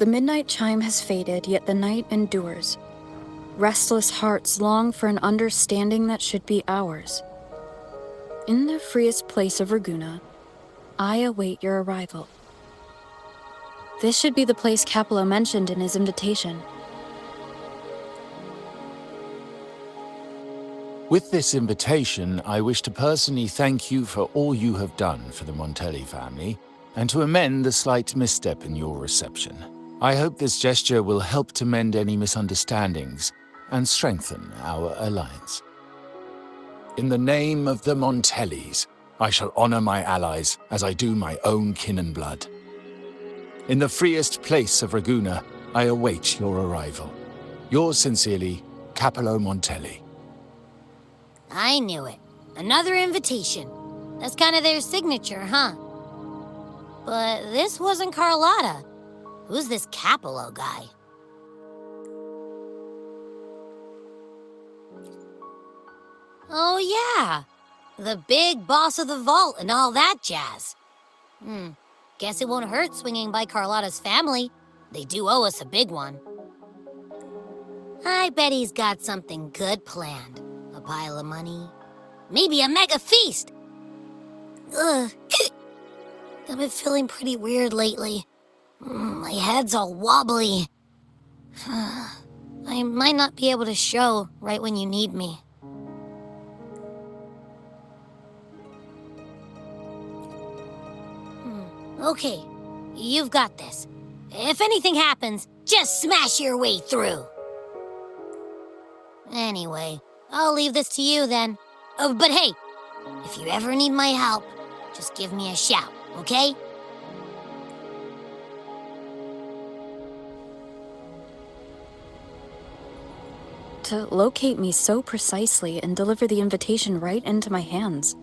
The midnight chime has faded, yet the night endures. Restless hearts long for an understanding that should be ours. In the freest place of Ragusa, I await your arrival. This should be the place Capello mentioned in his invitation. With this invitation, I wish to personally thank you for all you have done for the Montelli family, and to amend the slight misstep in your reception. I hope this gesture will help to mend any misunderstandings and strengthen our alliance. In the name of the Montellis, I shall honor my allies as I do my own kin and blood. In the freest place of Ragusa, I await your arrival. Yours sincerely, Capello Montelli. I knew it. Another invitation. That's kind of their signature, huh? But this wasn't Carlotta. Who's this Capello guy? Oh yeah, the big boss of the vault and all that jazz. Guess it won't hurt swinging by Carlotta's family. They do owe us a big one. I bet he's got something good planned. A pile of money. Maybe a mega feast! Ugh. I've been feeling pretty weird lately. My head's all wobbly. I might not be able to show right when you need me. Okay, you've got this. If anything happens, just smash your way through. Anyway, I'll leave this to you then. Oh, but hey, if you ever need my help, just give me a shout, okay? To locate me so precisely and deliver the invitation right into my hands.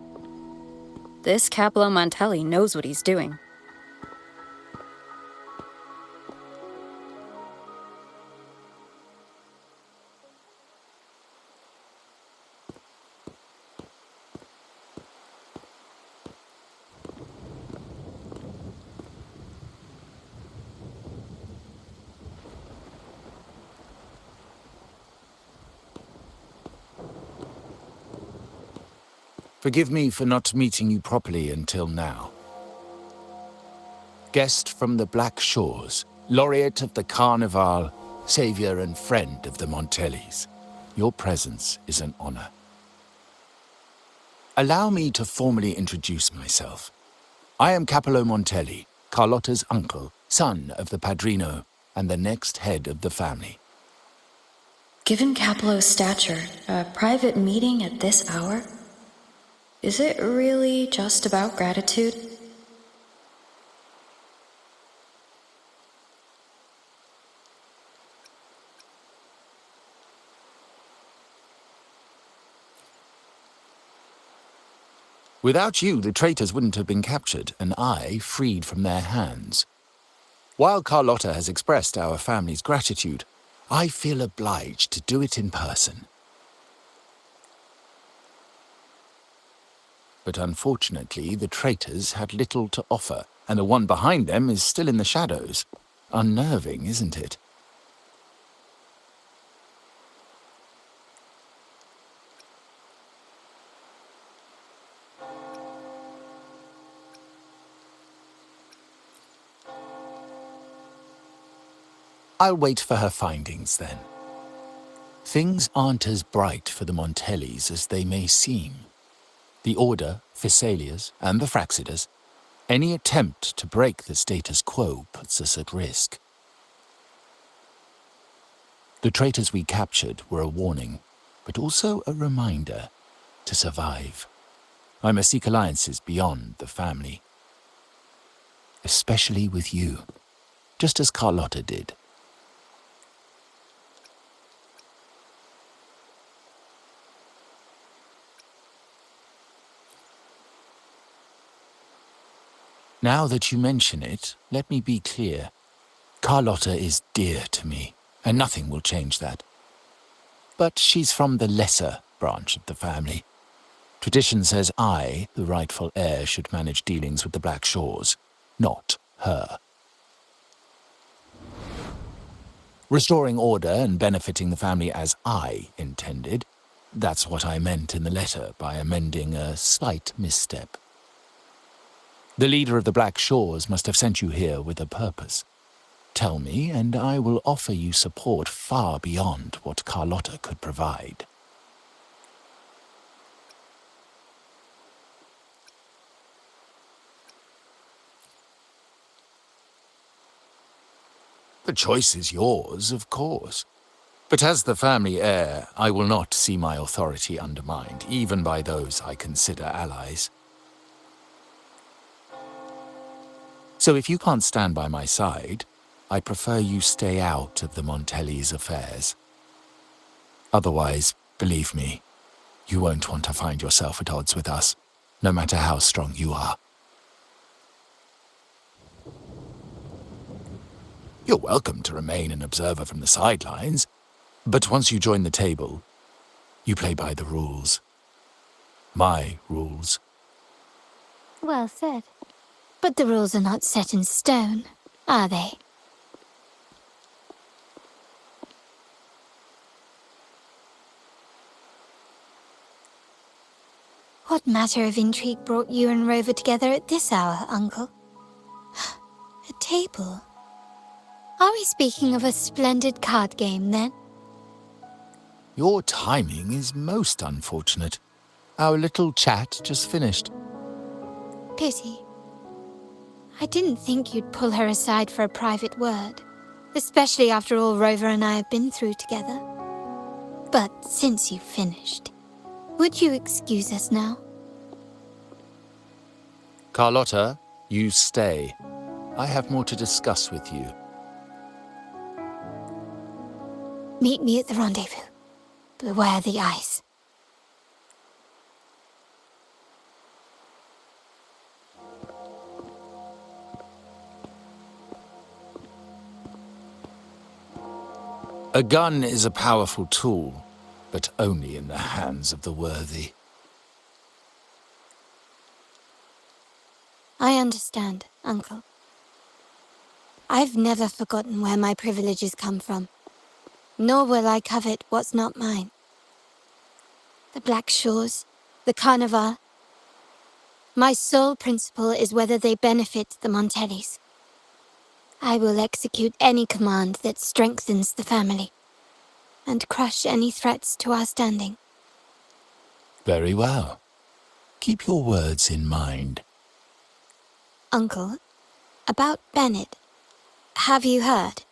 This Capello Montelli knows what he's doing. Forgive me for not meeting you properly until now. Guest from the Black Shores, laureate of the Carnival, savior and friend of the Montellis. Your presence is an honor. Allow me to formally introduce myself. I am Capello Montelli, Carlotta's uncle, son of the Padrino, and the next head of the family. Given Capello's stature, a private meeting at this hour? Is it really just about gratitude? Without you, the traitors wouldn't have been captured, and I freed from their hands. While Carlotta has expressed our family's gratitude, I feel obliged to do it in person. But unfortunately, the traitors had little to offer, and the one behind them is still in the shadows. Unnerving, isn't it? I'll wait for her findings, then. Things aren't as bright for the Montellis as they may seem. The Order, Phassalias, and the Fraxidas, any attempt to break the status quo puts us at risk. The traitors we captured were a warning, but also a reminder to survive. I must seek alliances beyond the family. Especially with you, just as Carlotta did. Now that you mention it, let me be clear. Carlotta is dear to me, and nothing will change that. But she's from the lesser branch of the family. Tradition says I, the rightful heir, should manage dealings with the Black Shores, not her. Restoring order and benefiting the family as I intended. That's what I meant in the letter by amending a slight misstep. The leader of the Black Shores must have sent you here with a purpose. Tell me, and I will offer you support far beyond what Carlotta could provide. The choice is yours, of course. But as the family heir, I will not see my authority undermined, even by those I consider allies. So if you can't stand by my side, I prefer you stay out of the Montelli's affairs. Otherwise, believe me, you won't want to find yourself at odds with us, no matter how strong you are. You're welcome to remain an observer from the sidelines, but once you join the table, you play by the rules. My rules. Well said. But the rules are not set in stone, are they? What matter of intrigue brought you and Rover together at this hour, Uncle? A table? Are we speaking of a splendid card game, then? Your timing is most unfortunate. Our little chat just finished. Pity. I didn't think you'd pull her aside for a private word, especially after all Rover and I have been through together. But since you've finished, would you excuse us now? Carlotta, you stay. I have more to discuss with you. Meet me at the rendezvous. Beware the ice. A gun is a powerful tool, but only in the hands of the worthy. I understand, Uncle. I've never forgotten where my privileges come from, nor will I covet what's not mine. The Black Shores, the Carnival. My sole principle is whether they benefit the Montellis. I will execute any command that strengthens the family, and crush any threats to our standing. Very well. Keep your words in mind. Uncle, about Benett, have you heard?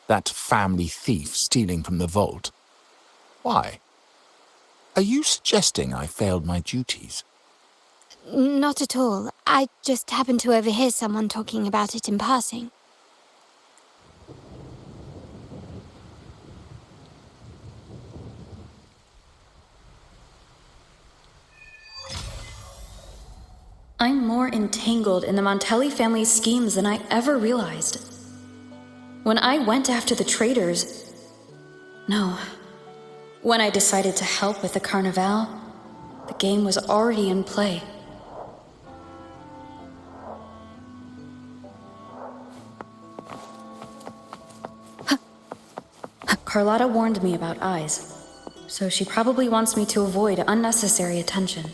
That family thief stealing from the vault. Why? Are you suggesting I failed my duties? Not at all. I just happened to overhear someone talking about it in passing. I'm more entangled in the Montelli family's schemes than I ever realized. When I went after the traitors... No. When I decided to help with the Carnival, the game was already in play. Carlotta warned me about eyes, so she probably wants me to avoid unnecessary attention.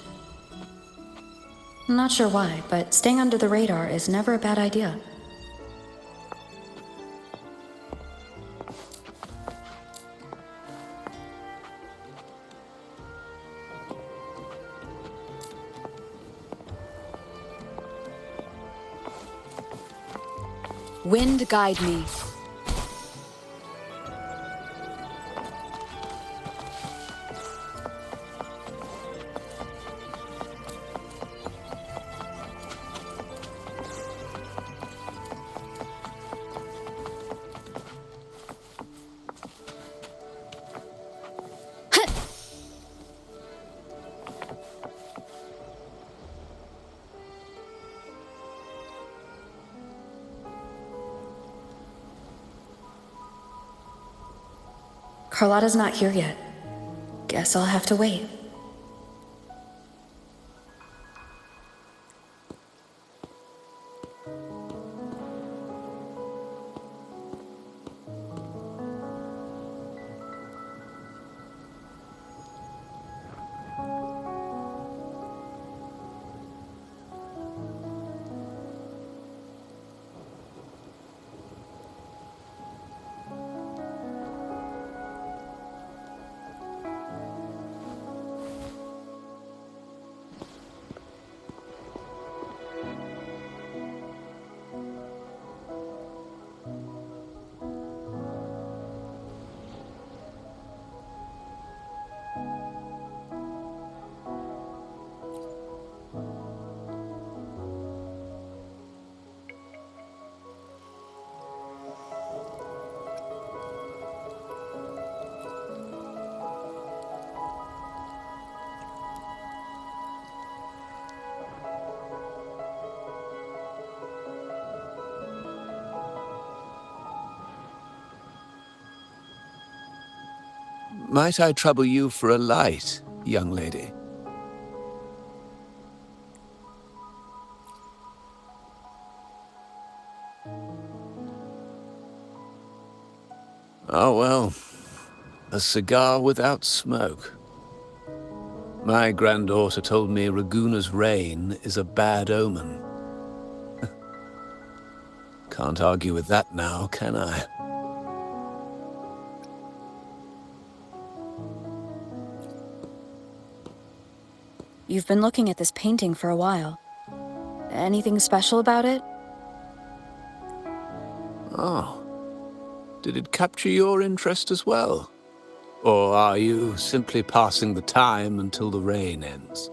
I'm not sure why, but staying under the radar is never a bad idea. Wind guide me. Carlotta's not here yet. Guess I'll have to wait. Might I trouble you for a light, young lady? Oh, well, a cigar without smoke. My granddaughter told me Raguna's rain is a bad omen. Can't argue with that now, can I? You've been looking at this painting for a while. Anything special about it? Oh. Did it capture your interest as well? Or are you simply passing the time until the rain ends?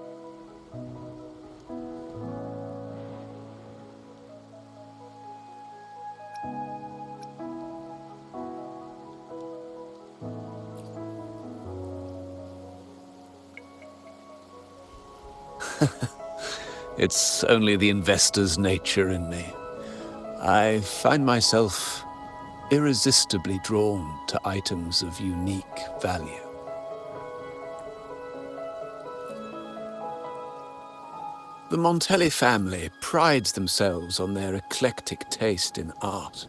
It's only the investor's nature in me. I find myself irresistibly drawn to items of unique value. The Montelli family prides themselves on their eclectic taste in art.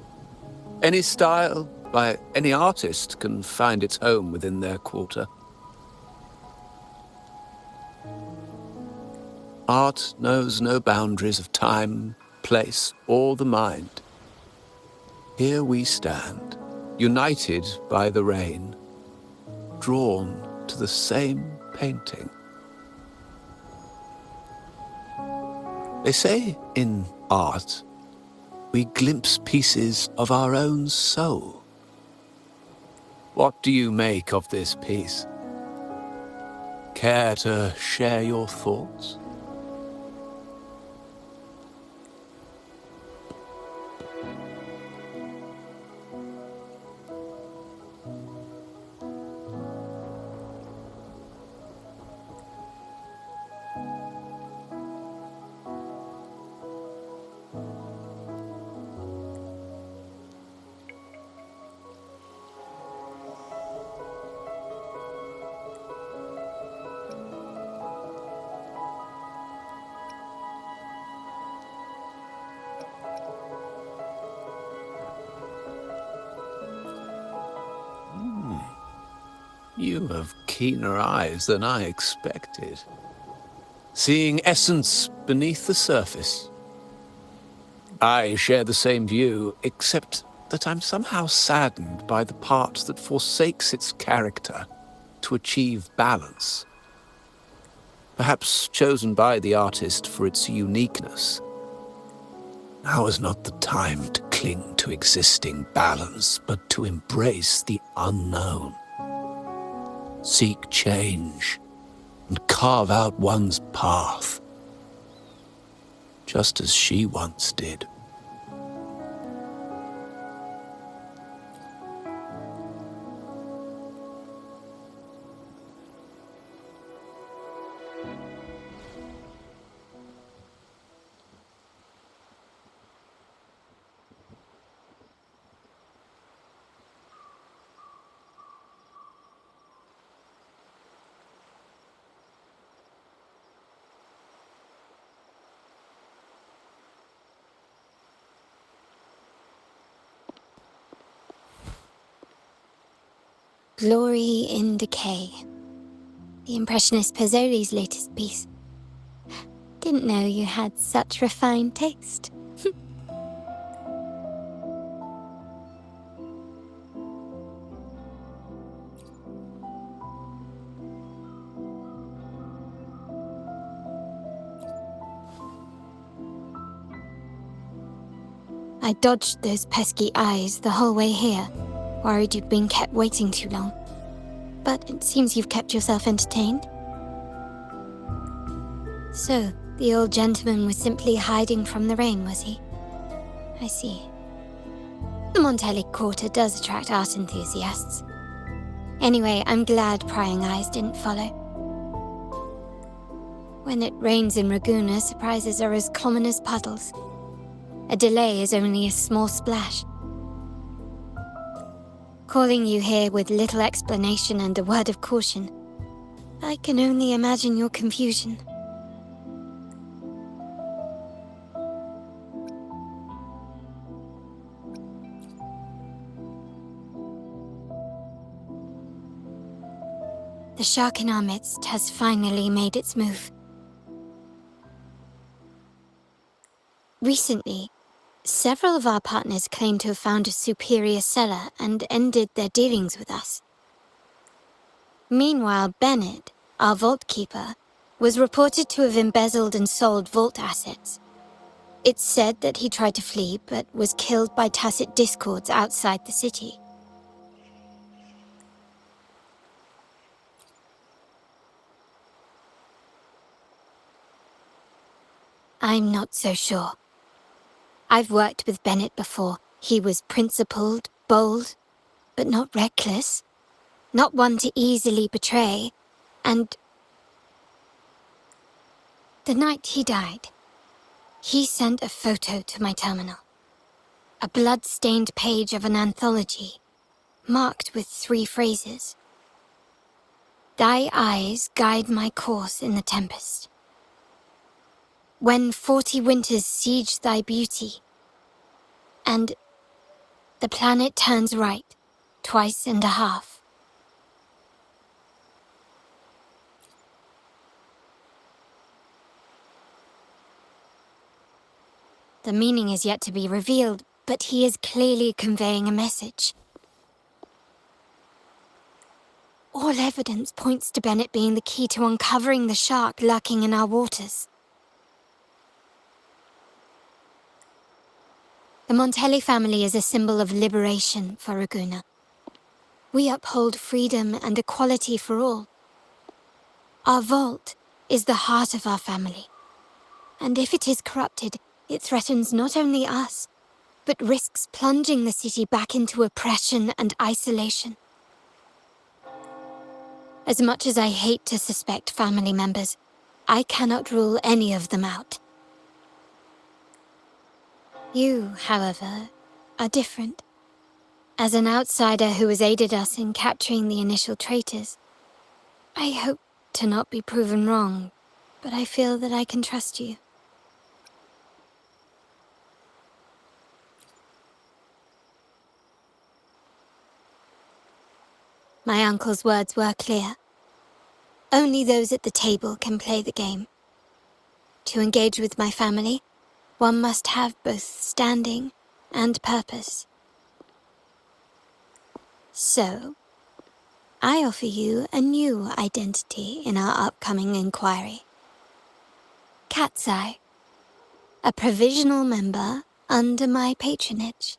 Any style, by any artist, can find its home within their quarter. Art knows no boundaries of time, place, or the mind. Here we stand, united by the rain, drawn to the same painting. They say in art, we glimpse pieces of our own soul. What do you make of this piece? Care to share your thoughts? You have keener eyes than I expected. Seeing essence beneath the surface. I share the same view, except that I'm somehow saddened by the part that forsakes its character to achieve balance. Perhaps chosen by the artist for its uniqueness. Now is not the time to cling to existing balance, but to embrace the unknown. Seek change, and carve out one's path, just as she once did. Glory in Decay. The Impressionist Pazzoli's latest piece. Didn't know you had such refined taste. I dodged those pesky eyes the whole way here, worried you'd been kept waiting too long. But it seems you've kept yourself entertained. So, the old gentleman was simply hiding from the rain, was he? I see. The Montelli Quarter does attract art enthusiasts. Anyway, I'm glad prying eyes didn't follow. When it rains in Raguna, surprises are as common as puddles. A delay is only a small splash. Calling you here with little explanation and a word of caution. I can only imagine your confusion. The shark in our midst has finally made its move. Recently, several of our partners claim to have found a superior seller and ended their dealings with us. Meanwhile, Benett, our vault keeper, was reported to have embezzled and sold vault assets. It's said that he tried to flee, but was killed by tacit discords outside the city. I'm not so sure. I've worked with Benett before. He was principled, bold, but not reckless. Not one to easily betray. And the night he died, he sent a photo to my terminal. A blood-stained page of an anthology, marked with 3 phrases. Thy eyes guide my course in the tempest. When 40 winters siege thy beauty, and the planet turns right, twice and a half. The meaning is yet to be revealed, but he is clearly conveying a message. All evidence points to Benett being the key to uncovering the shark lurking in our waters. The Montelli family is a symbol of liberation for Ragusa. We uphold freedom and equality for all. Our vault is the heart of our family, and if it is corrupted, it threatens not only us, but risks plunging the city back into oppression and isolation. As much as I hate to suspect family members, I cannot rule any of them out. You, however, are different. As an outsider who has aided us in capturing the initial traitors, I hope to not be proven wrong, but I feel that I can trust you. My uncle's words were clear. Only those at the table can play the game. To engage with my family, one must have both standing and purpose. So, I offer you a new identity in our upcoming inquiry. Cat's Eye, a provisional member under my patronage.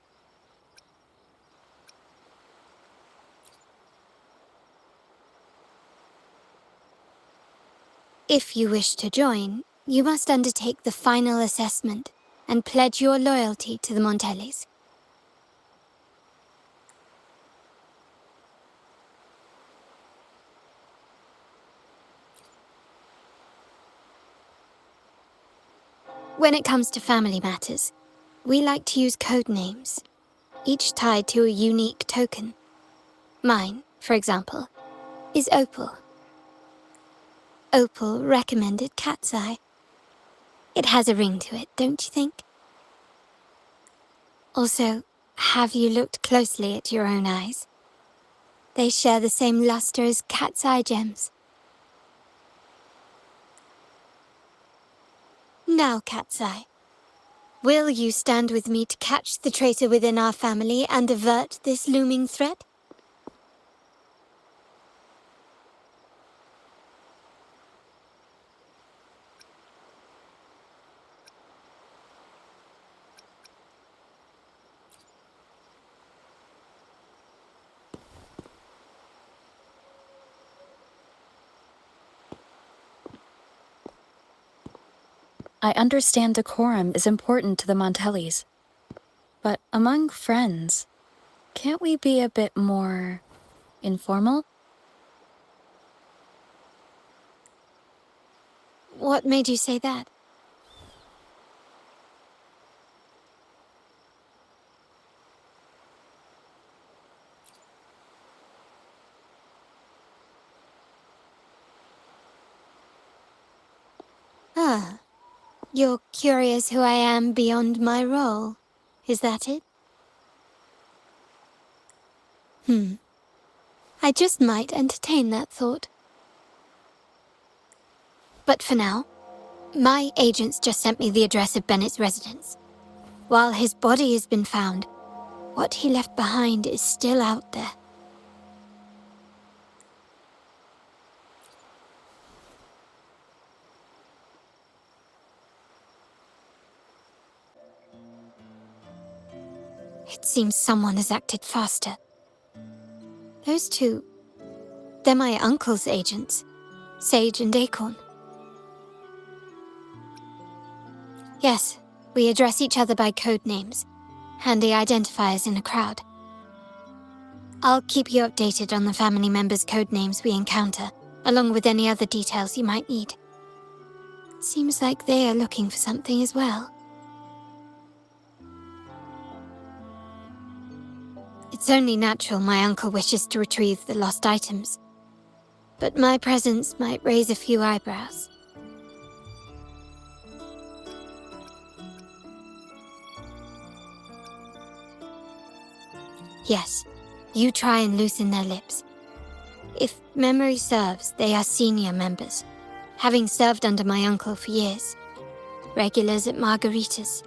If you wish to join, you must undertake the final assessment and pledge your loyalty to the Montellis. When it comes to family matters, we like to use code names, each tied to a unique token. Mine, for example, is Opal. Opal recommended Cat's Eye. It has a ring to it, don't you think? Also, have you looked closely at your own eyes? They share the same luster as cat's eye gems. Now, Cat's Eye, will you stand with me to catch the traitor within our family and avert this looming threat? I understand decorum is important to the Montellis. But among friends, can't we be a bit more informal? What made you say that? Ah, you're curious who I am beyond my role. Is that it? I just might entertain that thought. But for now, my agents just sent me the address of Bennett's residence. While his body has been found, what he left behind is still out there. It seems someone has acted faster. Those two, they're my uncle's agents, Sage and Acorn. Yes, we address each other by code names, handy identifiers in a crowd. I'll keep you updated on the family members' code names we encounter, along with any other details you might need. Seems like they are looking for something as well. It's only natural my uncle wishes to retrieve the lost items, but my presence might raise a few eyebrows. Yes, you try and loosen their lips. If memory serves, they are senior members, having served under my uncle for years. Regulars at margaritas.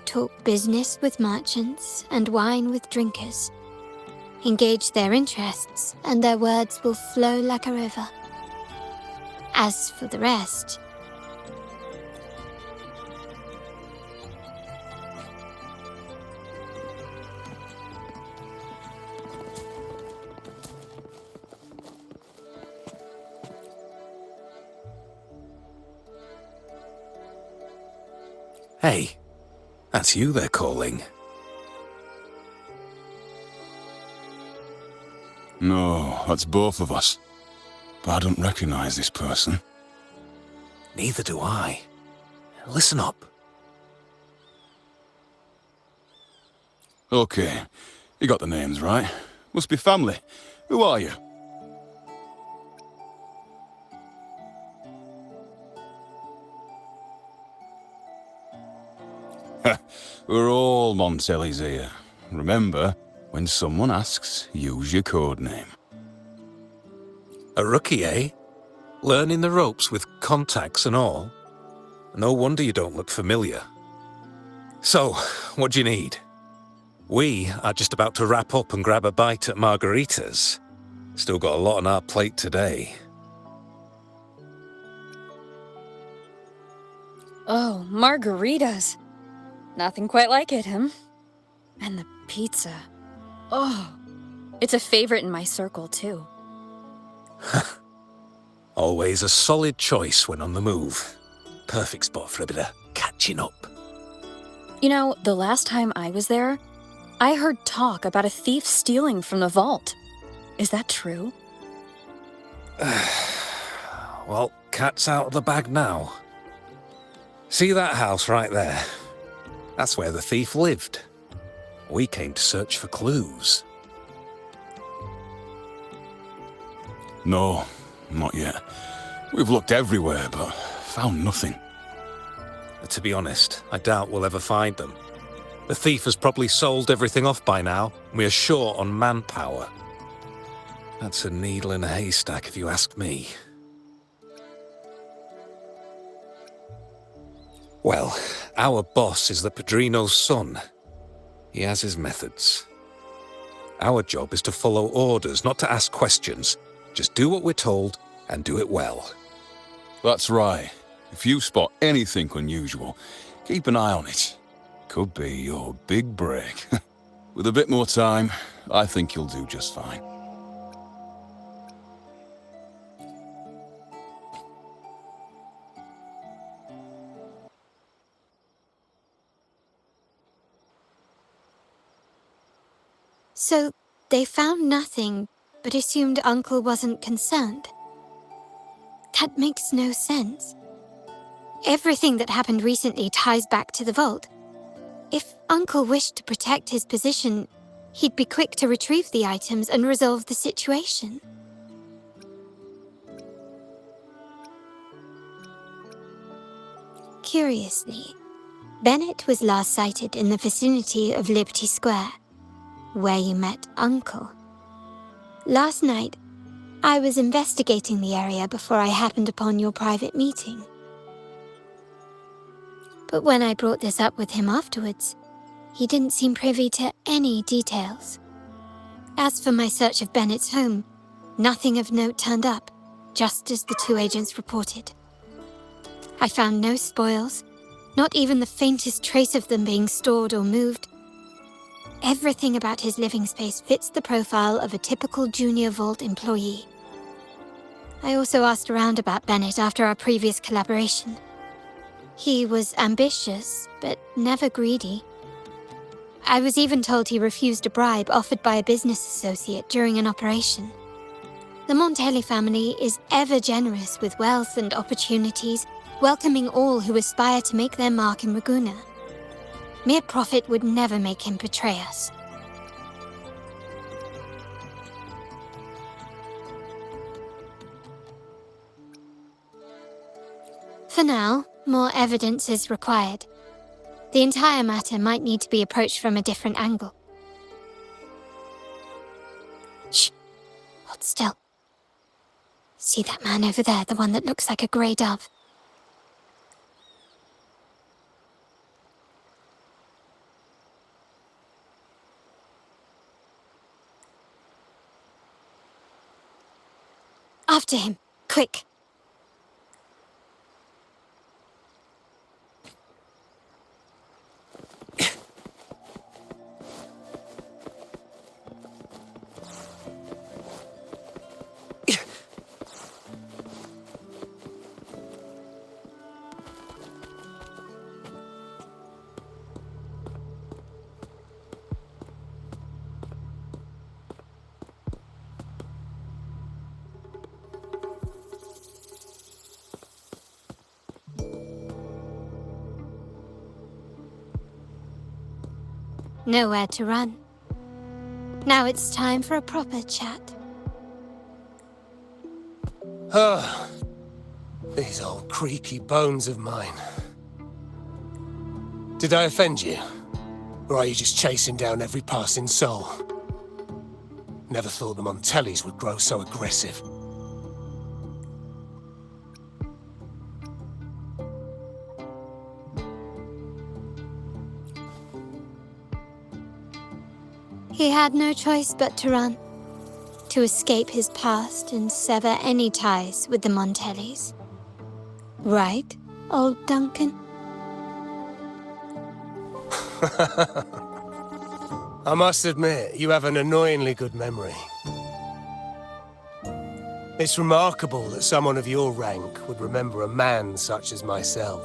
Talk business with merchants and wine with drinkers. Engage their interests, and their words will flow like a river. As for the rest... Hey, that's you they're calling. No, that's both of us. But I don't recognize this person. Neither do I. Listen up. Okay, you got the names right. Must be family. Who are you? We're all Montellis here. Remember, when someone asks, use your code name. A rookie, eh? Learning the ropes with contacts and all. No wonder you don't look familiar. So, what do you need? We are just about to wrap up and grab a bite at margaritas. Still got a lot on our plate today. Oh, margaritas. Nothing quite like it, And the pizza. Oh, it's a favorite in my circle, too. Always a solid choice when on the move. Perfect spot for a bit of catching up. You know, the last time I was there, I heard talk about a thief stealing from the vault. Is that true? Well, cat's out of the bag now. See that house right there? That's where the thief lived. We came to search for clues. No, not yet. We've looked everywhere, but found nothing. To be honest, I doubt we'll ever find them. The thief has probably sold everything off by now. We are short on manpower. That's a needle in a haystack, if you ask me. Well, our boss is the Padrino's son. He has his methods. Our job is to follow orders, not to ask questions. Just do what we're told, and do it well. That's right. If you spot anything unusual, keep an eye on it. Could be your big break. With a bit more time, I think you'll do just fine. So, they found nothing, but assumed Uncle wasn't concerned. That makes no sense. Everything that happened recently ties back to the vault. If Uncle wished to protect his position, he'd be quick to retrieve the items and resolve the situation. Curiously, Benett was last sighted in the vicinity of Liberty Square, where you met Uncle. Last night, I was investigating the area before I happened upon your private meeting. But when I brought this up with him afterwards, he didn't seem privy to any details. As for my search of Bennett's home, nothing of note turned up, just as the two agents reported. I found no spoils, not even the faintest trace of them being stored or moved. Everything about his living space fits the profile of a typical Junior Vault employee. I also asked around about Benett after our previous collaboration. He was ambitious, but never greedy. I was even told he refused a bribe offered by a business associate during an operation. The Montelli family is ever generous with wealth and opportunities, welcoming all who aspire to make their mark in Ragusa. Mere profit would never make him betray us. For now, more evidence is required. The entire matter might need to be approached from a different angle. Shh! Hold still. See that man over there, the one that looks like a grey dove? After him, quick! Nowhere to run. Now it's time for a proper chat. Ah, these old creaky bones of mine. Did I offend you? Or are you just chasing down every passing soul? Never thought the Montellis would grow so aggressive. He had no choice but to run, to escape his past and sever any ties with the Montellis. Right, old Duncan? I must admit, you have an annoyingly good memory. It's remarkable that someone of your rank would remember a man such as myself.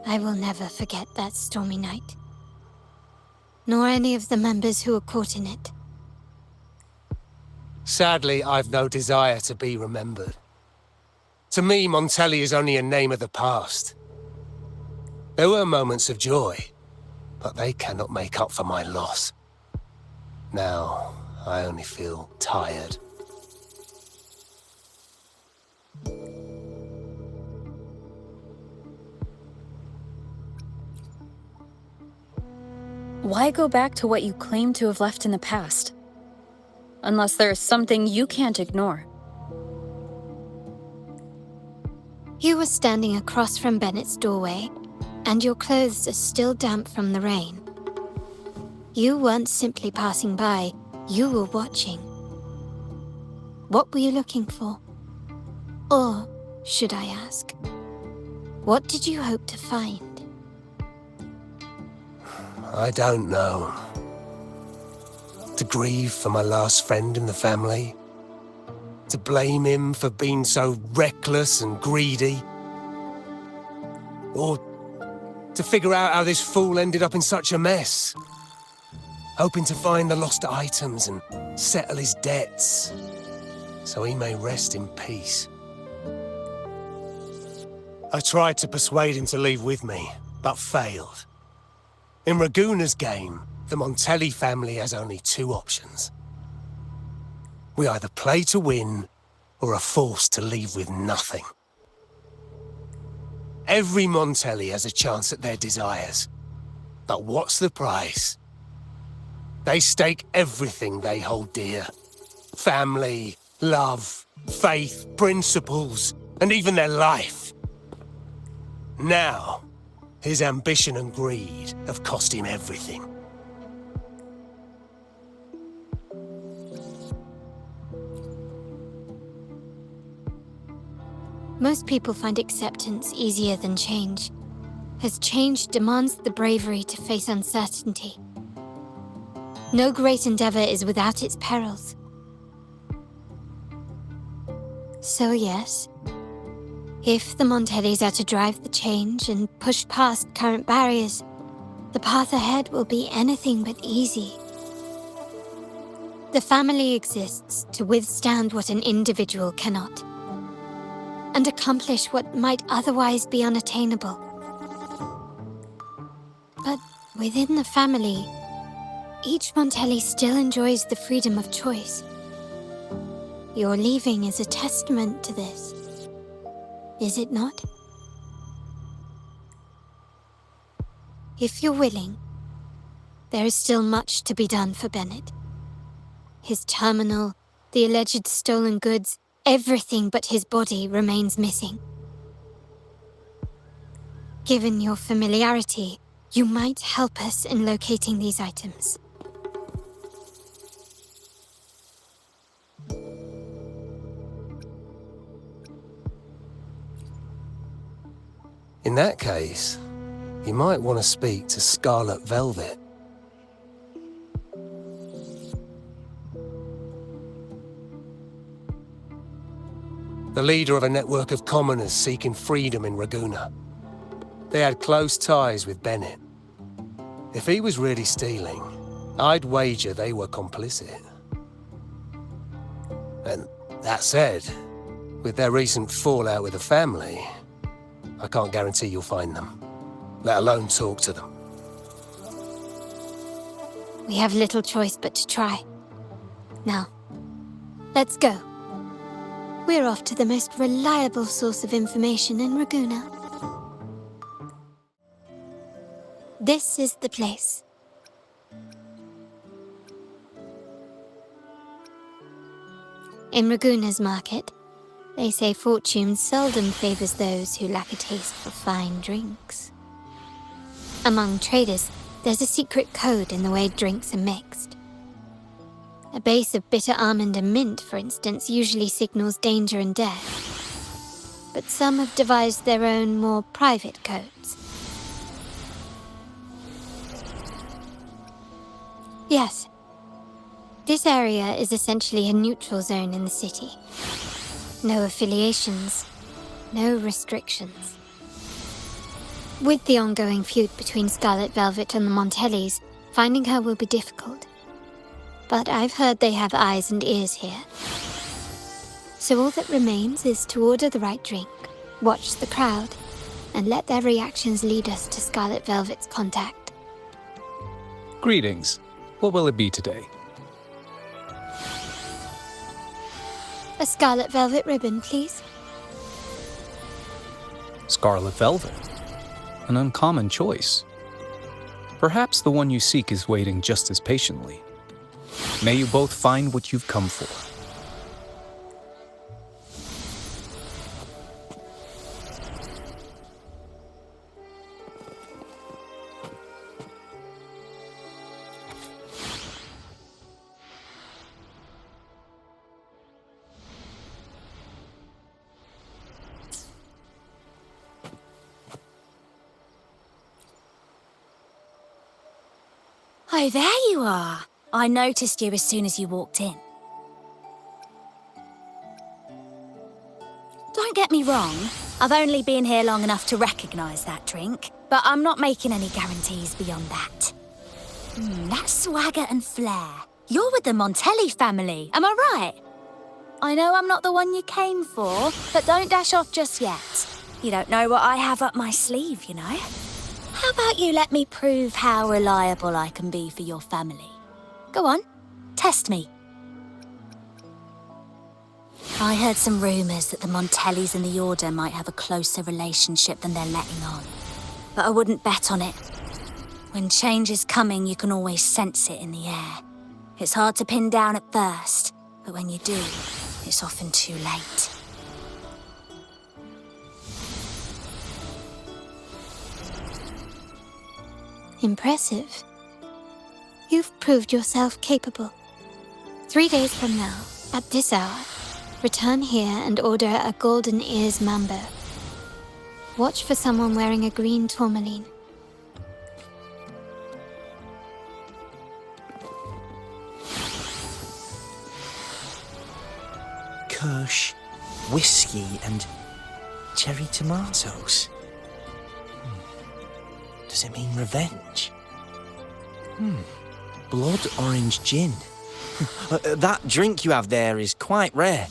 I will never forget that stormy night. Nor any of the members who were caught in it. Sadly, I've no desire to be remembered. To me, Montelli is only a name of the past. There were moments of joy, but they cannot make up for my loss. Now, I only feel tired. Why go back to what you claim to have left in the past? Unless there is something you can't ignore. You were standing across from Bennett's doorway, and your clothes are still damp from the rain. You weren't simply passing by, you were watching. What were you looking for? Or, should I ask, what did you hope to find? I don't know. To grieve for my last friend in the family? To blame him for being so reckless and greedy? Or to figure out how this fool ended up in such a mess? Hoping to find the lost items and settle his debts, so he may rest in peace. I tried to persuade him to leave with me, but failed. In Ragusa's game, the Montelli family has only two options. We either play to win, or are forced to leave with nothing. Every Montelli has a chance at their desires. But what's the price? They stake everything they hold dear. Family, love, faith, principles, and even their life. Now, his ambition and greed have cost him everything. Most people find acceptance easier than change, as change demands the bravery to face uncertainty. No great endeavor is without its perils. So yes, if the Montellis are to drive the change and push past current barriers, the path ahead will be anything but easy. The family exists to withstand what an individual cannot, and accomplish what might otherwise be unattainable. But within the family, each Montelli still enjoys the freedom of choice. Your leaving is a testament to this, is it not? If you're willing, there is still much to be done for Benett. His terminal, the alleged stolen goods, everything but his body remains missing. Given your familiarity, you might help us in locating these items. In that case, you might want to speak to Scarlet Velvet. The leader of a network of commoners seeking freedom in Ragusa. They had close ties with Benett. If he was really stealing, I'd wager they were complicit. And that said, with their recent fallout with the family, I can't guarantee you'll find them, let alone talk to them. We have little choice but to try. Now, let's go. We're off to the most reliable source of information in Ragusa. This is the place. In Ragusa's market, they say fortune seldom favors those who lack a taste for fine drinks. Among traders, there's a secret code in the way drinks are mixed. A base of bitter almond and mint, for instance, usually signals danger and death. But some have devised their own, more private codes. Yes. This area is essentially a neutral zone in the city. No affiliations, no restrictions. With the ongoing feud between Scarlet Velvet and the Montellis, finding her will be difficult. But I've heard they have eyes and ears here. So all that remains is to order the right drink, watch the crowd, and let their reactions lead us to Scarlet Velvet's contact. Greetings. What will it be today? A Scarlet Velvet ribbon, please. Scarlet Velvet. An uncommon choice. Perhaps the one you seek is waiting just as patiently. May you both find what you've come for. Oh, there you are. I noticed you as soon as you walked in. Don't get me wrong, I've only been here long enough to recognise that drink, but I'm not making any guarantees beyond that. That swagger and flair. You're with the Montelli family, am I right? I know I'm not the one you came for, but don't dash off just yet. You don't know what I have up my sleeve, you know? How about you let me prove how reliable I can be for your family? Go on, test me. I heard some rumours that the Montellis and the Order might have a closer relationship than they're letting on. But I wouldn't bet on it. When change is coming, you can always sense it in the air. It's hard to pin down at first, but when you do, it's often too late. Impressive. You've proved yourself capable. 3 days from now, at this hour, return here and order a golden ears mambo. Watch for someone wearing a green tourmaline. Kirsch, whiskey, and cherry tomatoes. Does it mean revenge? Blood orange gin. That drink you have there is quite rare.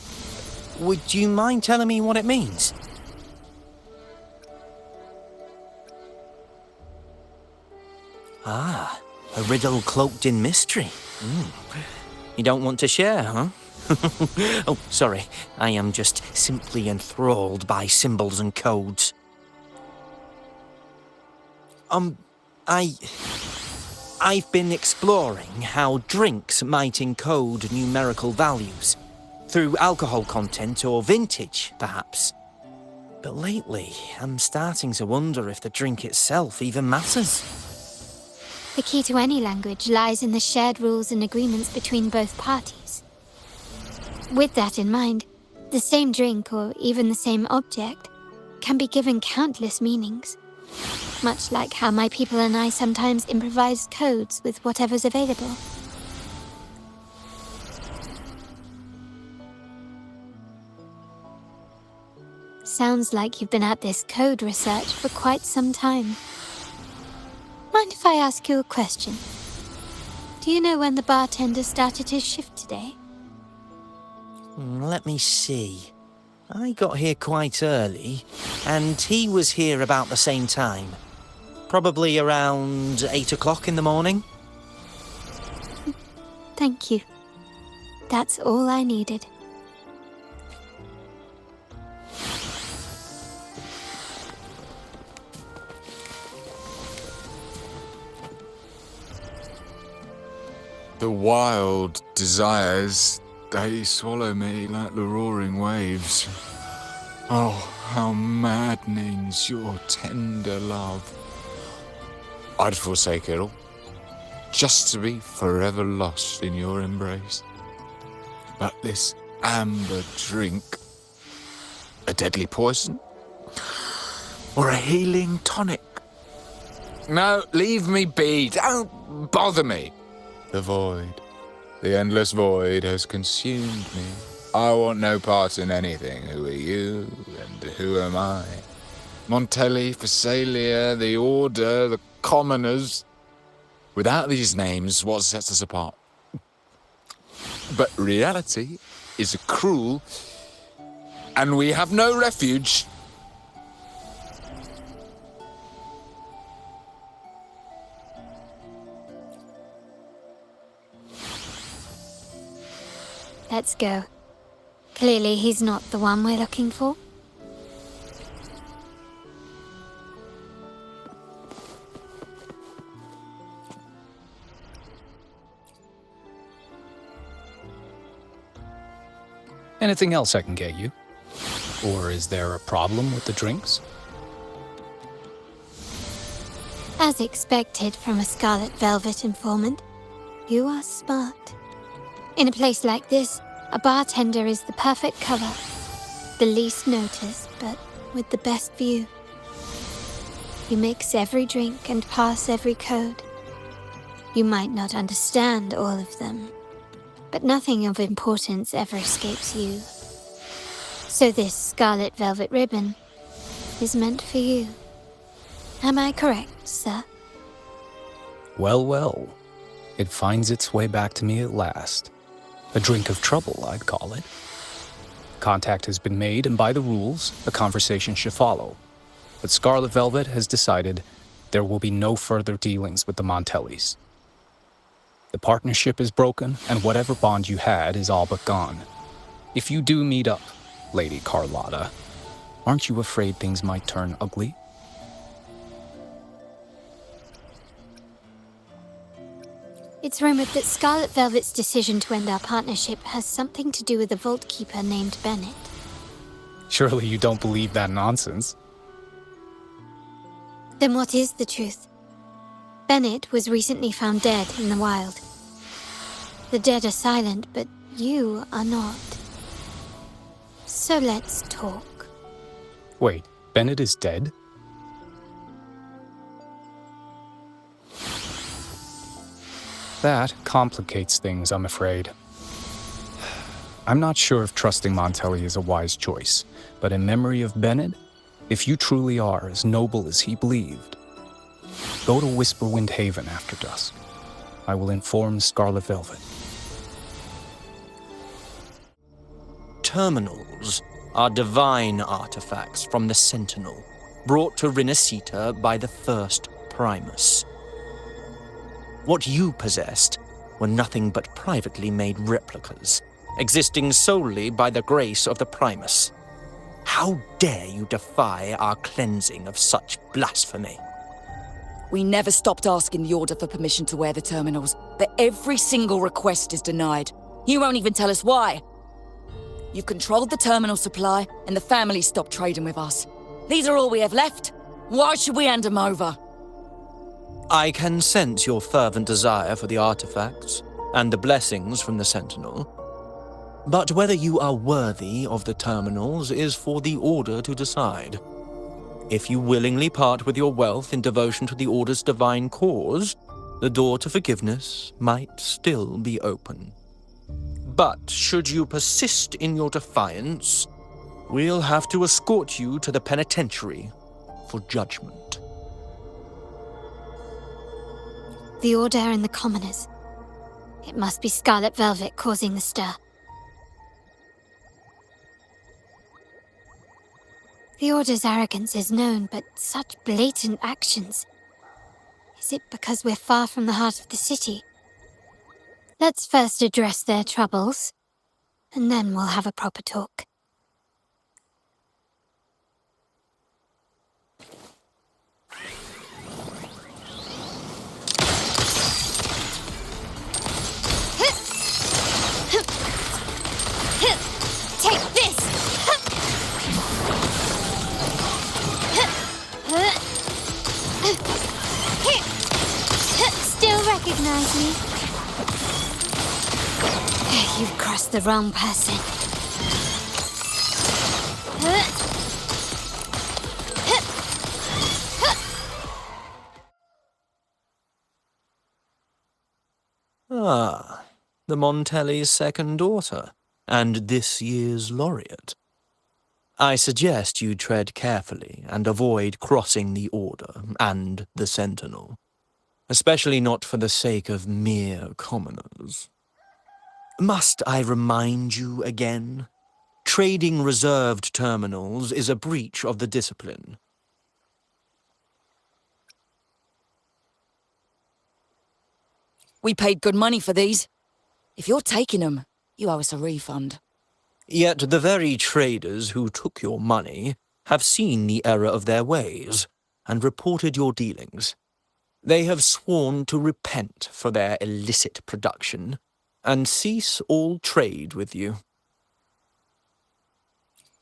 Would you mind telling me what it means? Ah, a riddle cloaked in mystery. You don't want to share, huh? Oh, sorry. I am just simply enthralled by symbols and codes. I've been exploring how drinks might encode numerical values. Through alcohol content or vintage, perhaps. But lately, I'm starting to wonder if the drink itself even matters. The key to any language lies in the shared rules and agreements between both parties. With that in mind, the same drink or even the same object can be given countless meanings. Much like how my people and I sometimes improvise codes with whatever's available. Sounds like you've been at this code research for quite some time. Mind if I ask you a question? Do you know when the bartender started his shift today? Let me see. I got here quite early, and he was here about the same time. Probably around 8 o'clock in the morning. Thank you. That's all I needed. The wild desires, they swallow me like the roaring waves. Oh, how maddening's your tender love. I'd forsake it all, just to be forever lost in your embrace. But this amber drink, a deadly poison? Or a healing tonic? No, leave me be, don't bother me. The void, the endless void has consumed me. I want no part in anything. Who are you, and who am I? Montelli, Phasalia, the Order, the Commoners. Without these names, what sets us apart? But reality is cruel, and we have no refuge. Let's go. Clearly he's not the one we're looking for. Anything else I can get you? Or is there a problem with the drinks? As expected from a Scarlet Velvet informant, you are smart. In a place like this, a bartender is the perfect cover. The least noticed, but with the best view. You mix every drink and pass every code. You might not understand all of them, but nothing of importance ever escapes you. So this Scarlet Velvet ribbon is meant for you. Am I correct, sir? Well, well. It finds its way back to me at last. A drink of trouble, I'd call it. Contact has been made, and by the rules, a conversation should follow. But Scarlet Velvet has decided there will be no further dealings with the Montellis. The partnership is broken, and whatever bond you had is all but gone. If you do meet up, Lady Carlotta, aren't you afraid things might turn ugly? It's rumored that Scarlet Velvet's decision to end our partnership has something to do with a vault keeper named Benett. Surely you don't believe that nonsense. Then what is the truth? Benett was recently found dead in the wild. The dead are silent, but you are not. So let's talk. Wait, Benett is dead? That complicates things, I'm afraid. I'm not sure if trusting Montelli is a wise choice, but in memory of Benett, if you truly are as noble as he believed, go to Whisperwind Haven after dusk. I will inform Scarlet Velvet. Terminals are divine artifacts from the Sentinel, brought to Rinascita by the first Primus. What you possessed were nothing but privately made replicas, existing solely by the grace of the Primus. How dare you defy our cleansing of such blasphemy? We never stopped asking the Order for permission to wear the terminals, but every single request is denied. You won't even tell us why. You've controlled the terminal supply, and the family stopped trading with us. These are all we have left. Why should we hand them over? I can sense your fervent desire for the artifacts and the blessings from the Sentinel. But whether you are worthy of the terminals is for the Order to decide. If you willingly part with your wealth in devotion to the Order's divine cause, the door to forgiveness might still be open. But should you persist in your defiance, we'll have to escort you to the penitentiary for judgment. The Order and the Commoners. It must be Scarlet Velvet causing the stir. The Order's arrogance is known, but such blatant actions. Is it because we're far from the heart of the city? Let's first address their troubles, and then we'll have a proper talk. Take this! Still recognize me? You've crossed the wrong person. Ah, the Montelli's second daughter, and this year's laureate. I suggest you tread carefully and avoid crossing the Order and the Sentinel, especially not for the sake of mere commoners. Must I remind you again? Trading reserved terminals is a breach of the discipline. We paid good money for these. If you're taking them, you owe us a refund. Yet the very traders who took your money have seen the error of their ways and reported your dealings. They have sworn to repent for their illicit production and cease all trade with you.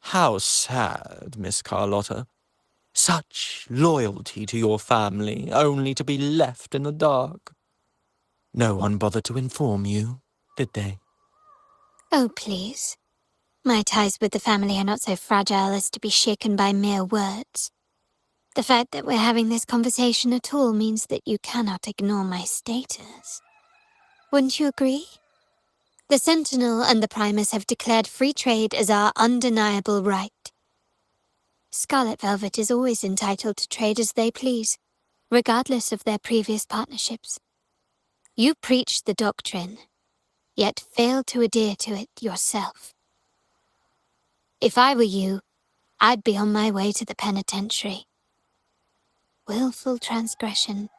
How sad, Miss Carlotta. Such loyalty to your family, only to be left in the dark. No one bothered to inform you, did they? Oh, please. My ties with the family are not so fragile as to be shaken by mere words. The fact that we're having this conversation at all means that you cannot ignore my status. Wouldn't you agree? The Sentinel and the Primus have declared free trade as our undeniable right. Scarlet Velvet is always entitled to trade as they please, regardless of their previous partnerships. You preach the doctrine, yet fail to adhere to it yourself. If I were you, I'd be on my way to the penitentiary. Willful transgression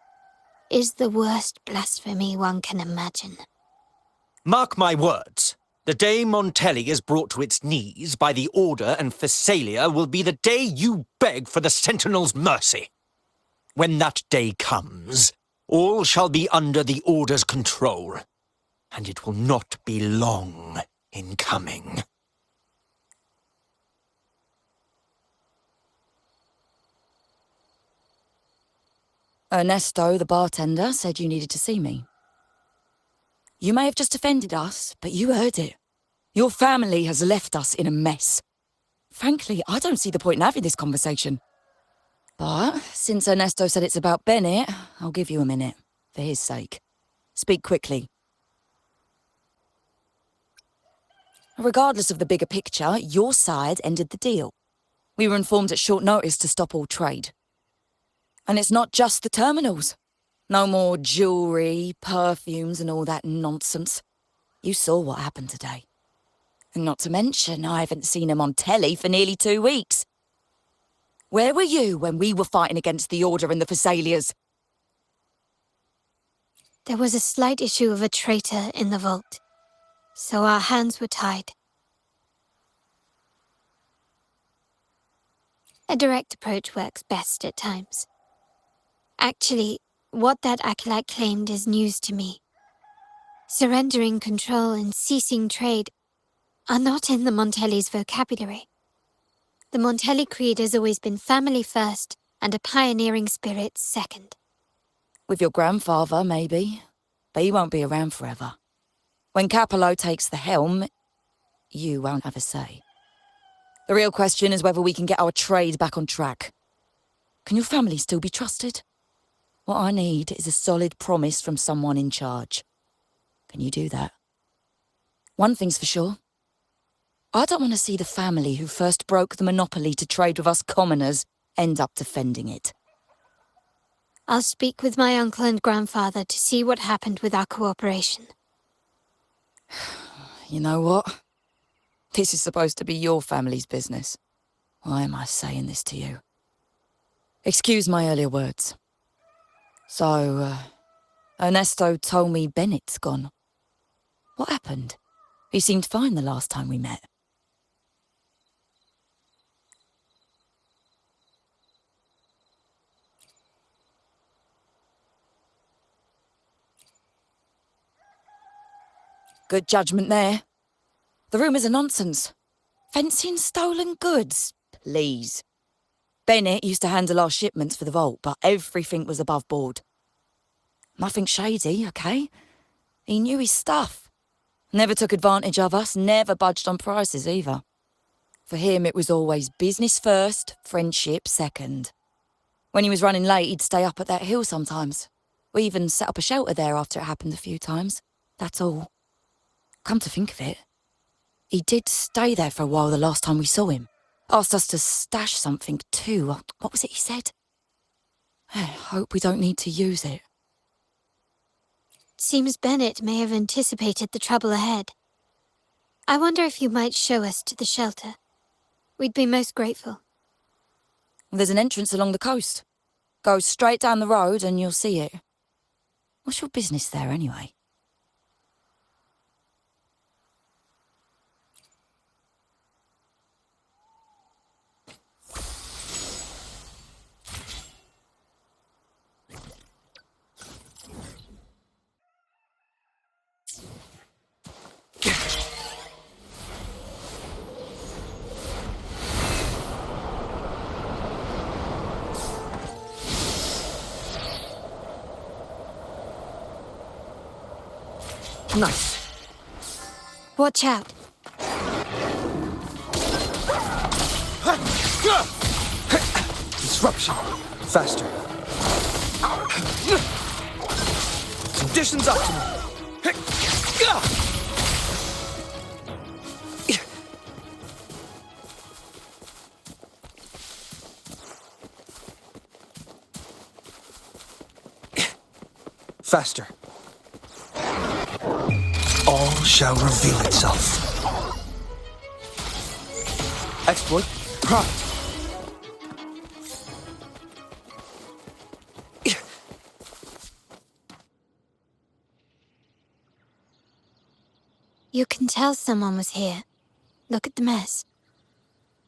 is the worst blasphemy one can imagine. Mark my words. The day Montelli is brought to its knees by the Order and Phasalia will be the day you beg for the Sentinel's mercy. When that day comes, all shall be under the Order's control, and it will not be long in coming. Ernesto, the bartender, said you needed to see me. You may have just offended us, but you heard it. Your family has left us in a mess. Frankly, I don't see the point in having this conversation. But since Ernesto said it's about Benett, I'll give you a minute, for his sake. Speak quickly. Regardless of the bigger picture, your side ended the deal. We were informed at short notice to stop all trade. And it's not just the terminals. No more jewellery, perfumes and all that nonsense. You saw what happened today. And not to mention, I haven't seen a Montelli for nearly 2 weeks. Where were you when we were fighting against the Order and the Phasalias? There was a slight issue of a traitor in the vault, so our hands were tied. A direct approach works best at times. Actually, what that acolyte claimed is news to me. Surrendering control and ceasing trade are not in the Montelli's vocabulary. The Montelli creed has always been family first and a pioneering spirit second. With your grandfather, maybe. But he won't be around forever. When Capello takes the helm, you won't have a say. The real question is whether we can get our trade back on track. Can your family still be trusted? What I need is a solid promise from someone in charge. Can you do that? One thing's for sure. I don't want to see the family who first broke the monopoly to trade with us commoners end up defending it. I'll speak with my uncle and grandfather to see what happened with our cooperation. You know what? This is supposed to be your family's business. Why am I saying this to you? Excuse my earlier words. So, Ernesto told me Benett's gone. What happened? He seemed fine the last time we met. Good judgment there. The rumours are nonsense. Fencing stolen goods, please. Benett used to handle our shipments for the vault, but everything was above board. Nothing shady, okay? He knew his stuff. Never took advantage of us, never budged on prices either. For him, it was always business first, friendship second. When he was running late, he'd stay up at that hill sometimes. We even set up a shelter there after it happened a few times. That's all. Come to think of it, he did stay there for a while the last time we saw him. Asked us to stash something too. What was it he said? I hope we don't need to use it. Seems Benett may have anticipated the trouble ahead. I wonder if you might show us to the shelter. We'd be most grateful. There's an entrance along the coast. Go straight down the road and you'll see it. What's your business there anyway? Nice. Watch out. Disruption. Faster. Conditions optimal. Faster. All shall reveal itself. Exploit. Prompt. You can tell someone was here. Look at the mess.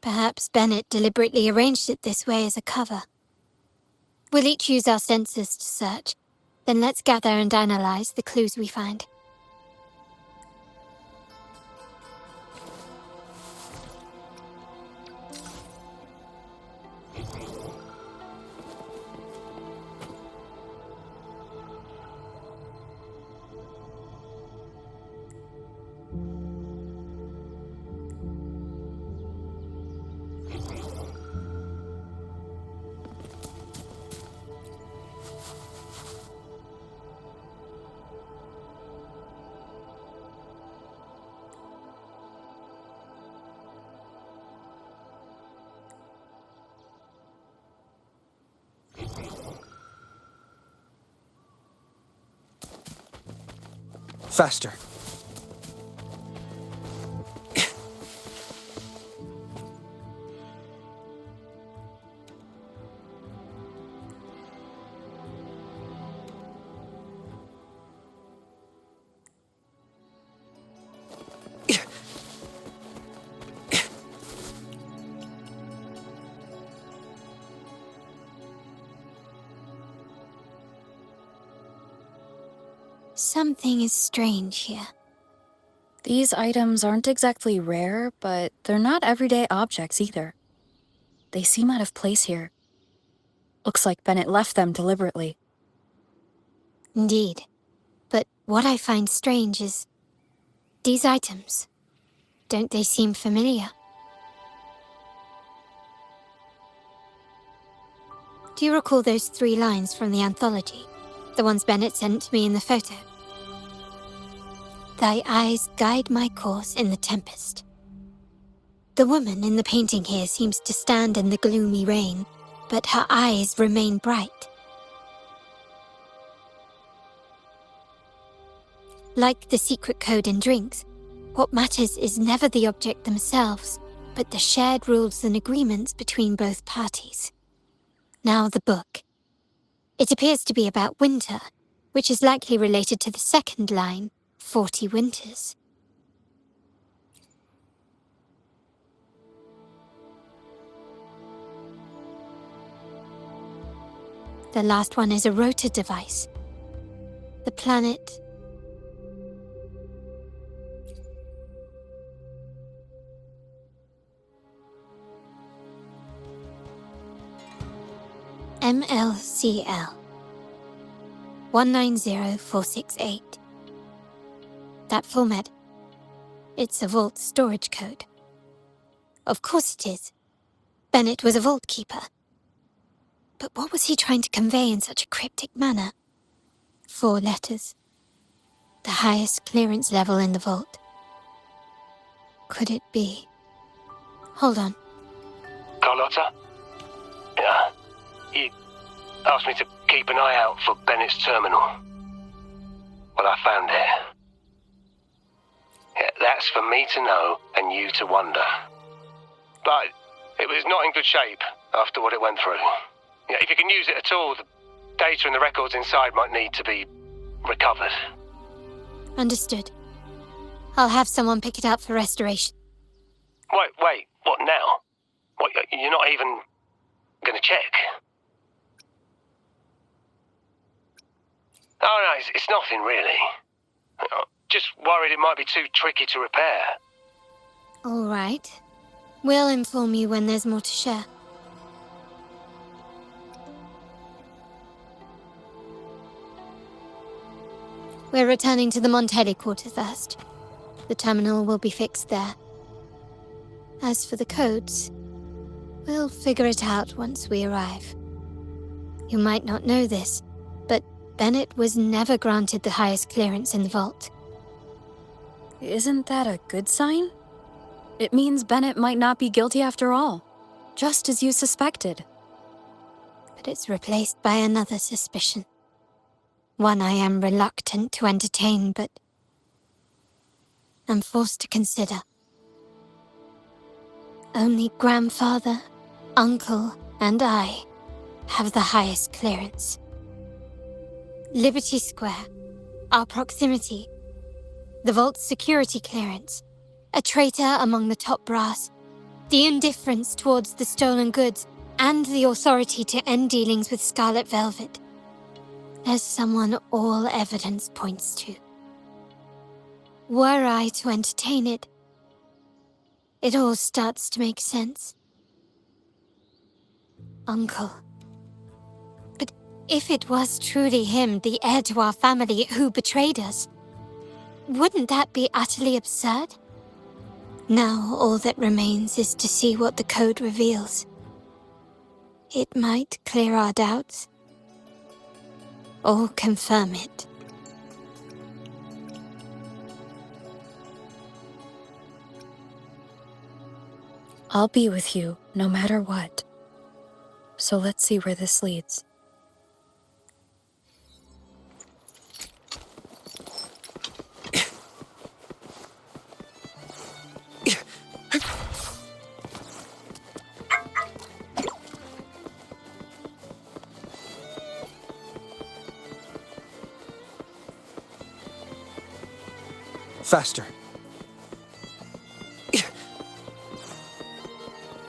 Perhaps Benett deliberately arranged it this way as a cover. We'll each use our senses to search. Then let's gather and analyze the clues we find. Faster. Something is strange here. These items aren't exactly rare, but they're not everyday objects either. They seem out of place here. Looks like Benett left them deliberately. Indeed. But what I find strange is these items. Don't they seem familiar? Do you recall those 3 lines from the anthology? The ones Benett sent me in the photo? Thy eyes guide my course in the tempest. The woman in the painting here seems to stand in the gloomy rain, but her eyes remain bright. Like the secret code in drinks, what matters is never the object themselves, but the shared rules and agreements between both parties. Now the book. It appears to be about winter, which is likely related to the second line, 40 winters. The last one is a rotor device. The planet... MLCL 190468. That format. It's a vault storage code. Of course it is. Benett was a vault keeper. But what was he trying to convey in such a cryptic manner? 4 letters. The highest clearance level in the vault. Could it be? Hold on. Carlotta? Yeah. You asked me to keep an eye out for Bennett's terminal. Well, I found it. Yeah, that's for me to know and you to wonder. But it was not in good shape after what it went through. Yeah, if you can use it at all, the data and the records inside might need to be recovered. Understood. I'll have someone pick it up for restoration. Wait, what now? What, you're not even gonna check? Oh no, it's nothing really. Just worried it might be too tricky to repair. All right. We'll inform you when there's more to share. We're returning to the Montelli quarter first. The terminal will be fixed there. As for the codes, we'll figure it out once we arrive. You might not know this, but Benett was never granted the highest clearance in the vault. Isn't that a good sign? It means Benett might not be guilty after all, just as you suspected. But it's replaced by another suspicion. One I am reluctant to entertain, but I'm forced to consider. Only grandfather, uncle, and I have the highest clearance. Liberty Square, our proximity, The vault's security clearance. A traitor among the top brass. The indifference towards the stolen goods, and the authority to end dealings with Scarlet Velvet. There's someone all evidence points to. Were I to entertain it, it all starts to make sense. Uncle. But if it was truly him, the heir to our family, who betrayed us, wouldn't that be utterly absurd? Now all that remains is to see what the code reveals. It might clear our doubts, or confirm it. I'll be with you, no matter what. So let's see where this leads. Faster.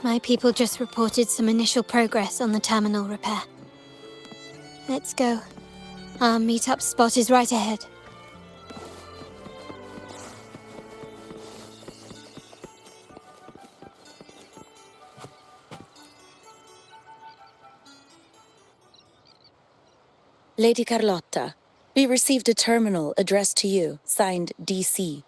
My people just reported some initial progress on the terminal repair. Let's go. Our meet-up spot is right ahead. Lady Carlotta, we received a terminal addressed to you, signed DC.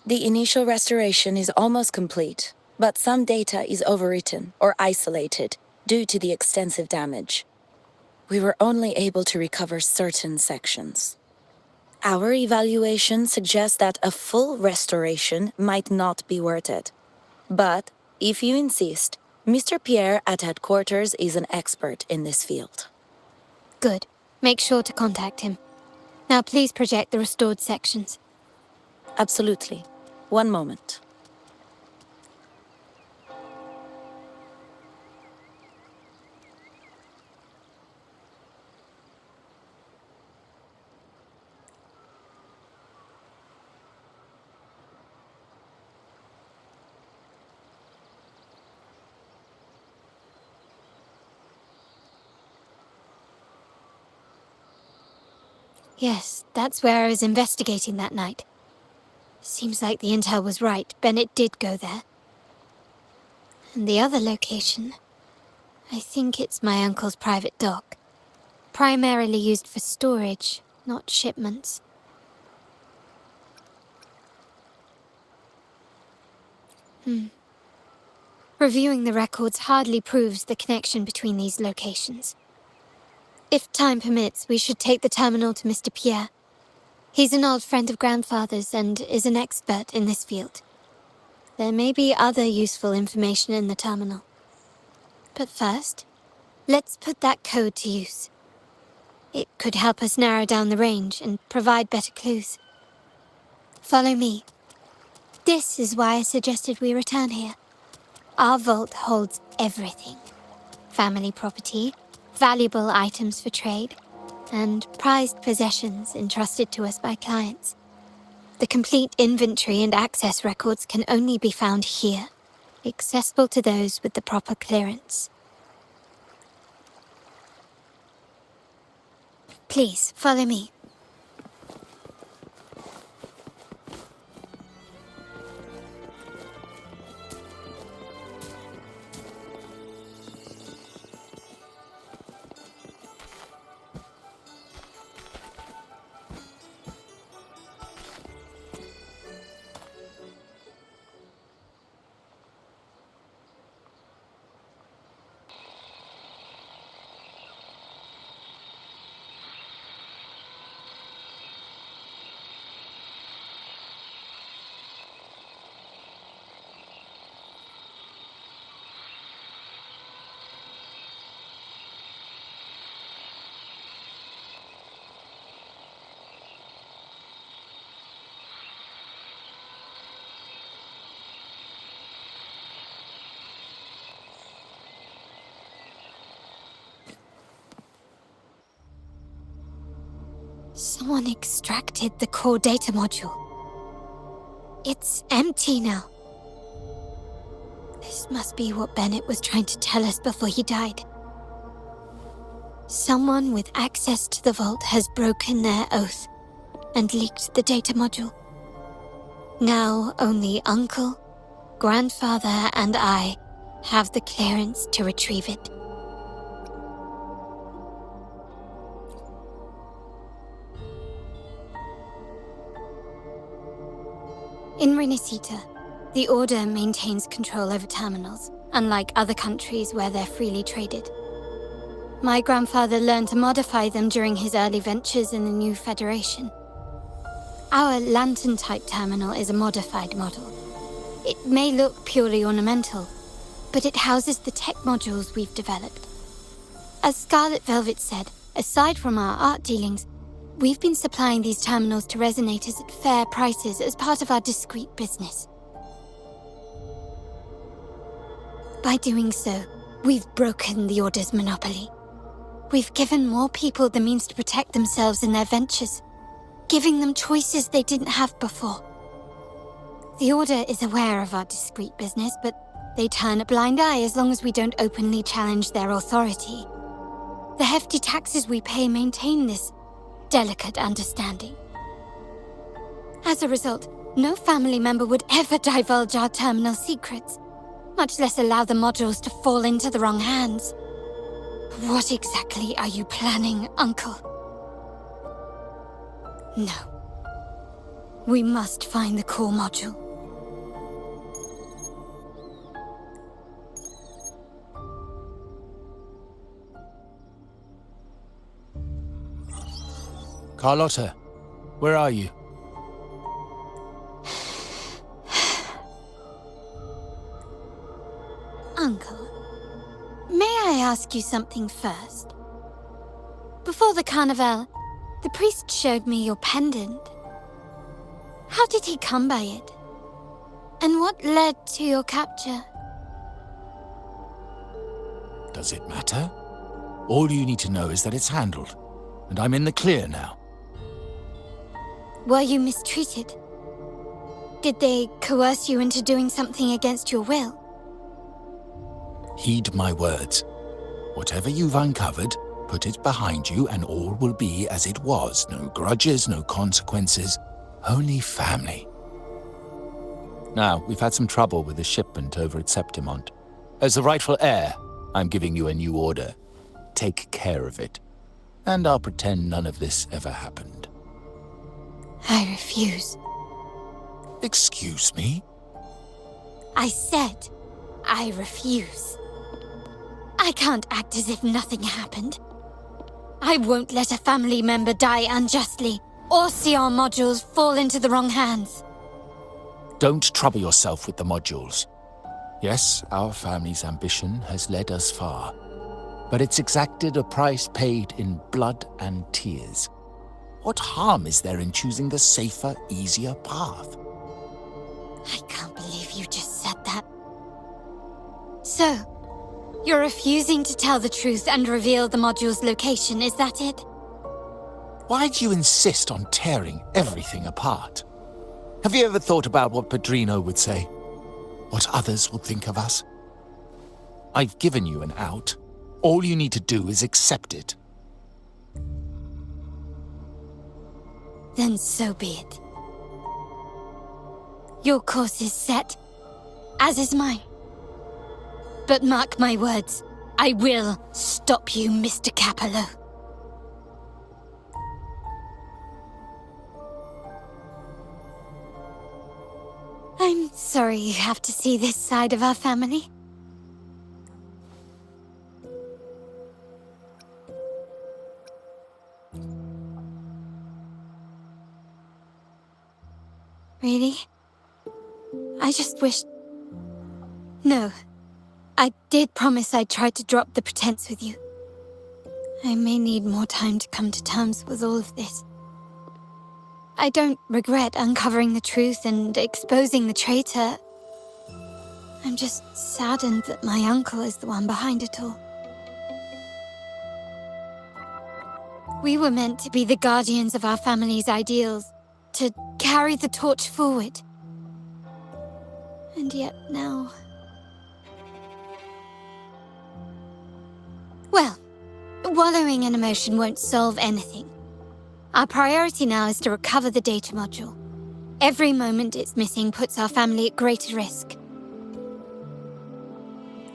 The initial restoration is almost complete, but some data is overwritten or isolated due to the extensive damage. We were only able to recover certain sections. Our evaluation suggests that a full restoration might not be worth it. But, if you insist, Mr. Pierre at headquarters is an expert in this field. Good. Make sure to contact him. Now please project the restored sections. Absolutely. One moment. Yes, that's where I was investigating that night. Seems like the intel was right. Benett did go there. And the other location, I think it's my uncle's private dock. Primarily used for storage, not shipments. Reviewing the records hardly proves the connection between these locations. If time permits, we should take the terminal to Mr. Pierre. He's an old friend of Grandfather's and is an expert in this field. There may be other useful information in the terminal. But first, let's put that code to use. It could help us narrow down the range and provide better clues. Follow me. This is why I suggested we return here. Our vault holds everything. Family property, valuable items for trade, and prized possessions entrusted to us by clients. The complete inventory and access records can only be found here, accessible to those with the proper clearance. Please, follow me. Someone extracted the core data module. It's empty now. This must be what Benett was trying to tell us before he died. Someone with access to the vault has broken their oath and leaked the data module. Now only Uncle, Grandfather, and I have the clearance to retrieve it. In Renacita, the Order maintains control over terminals, unlike other countries where they're freely traded. My grandfather learned to modify them during his early ventures in the new Federation. Our lantern-type terminal is a modified model. It may look purely ornamental, but it houses the tech modules we've developed. As Scarlet Velvet said, aside from our art dealings, we've been supplying these terminals to resonators at fair prices as part of our discreet business. By doing so, we've broken the Order's monopoly. We've given more people the means to protect themselves in their ventures, giving them choices they didn't have before. The Order is aware of our discreet business, but they turn a blind eye as long as we don't openly challenge their authority. The hefty taxes we pay maintain this delicate understanding. As a result, no family member would ever divulge our terminal secrets, much less allow the modules to fall into the wrong hands. What exactly are you planning, Uncle? No. We must find the core module. Carlotta, where are you? Uncle, may I ask you something first? Before the carnival, the priest showed me your pendant. How did he come by it? And what led to your capture? Does it matter? All you need to know is that it's handled, and I'm in the clear now. Were you mistreated? Did they coerce you into doing something against your will? Heed my words. Whatever you've uncovered, put it behind you and all will be as it was. No grudges, no consequences, only family. Now, we've had some trouble with the shipment over at Septimont. As the rightful heir, I'm giving you a new order. Take care of it. And I'll pretend none of this ever happened. I refuse. Excuse me? I said, I refuse. I can't act as if nothing happened. I won't let a family member die unjustly, or see our modules fall into the wrong hands. Don't trouble yourself with the modules. Yes, our family's ambition has led us far, but it's exacted a price paid in blood and tears. What harm is there in choosing the safer, easier path? I can't believe you just said that. So, you're refusing to tell the truth and reveal the module's location, is that it? Why do you insist on tearing everything apart? Have you ever thought about what Padrino would say? What others will think of us? I've given you an out. All you need to do is accept it. Then so be it. Your course is set, as is mine. But mark my words, I will stop you, Mr. Capello. I'm sorry you have to see this side of our family. Really? I just wished... No. I did promise I'd try to drop the pretense with you. I may need more time to come to terms with all of this. I don't regret uncovering the truth and exposing the traitor. I'm just saddened that my uncle is the one behind it all. We were meant to be the guardians of our family's ideals, to carry the torch forward. And yet now... Well, wallowing in emotion won't solve anything. Our priority now is to recover the data module. Every moment it's missing puts our family at greater risk.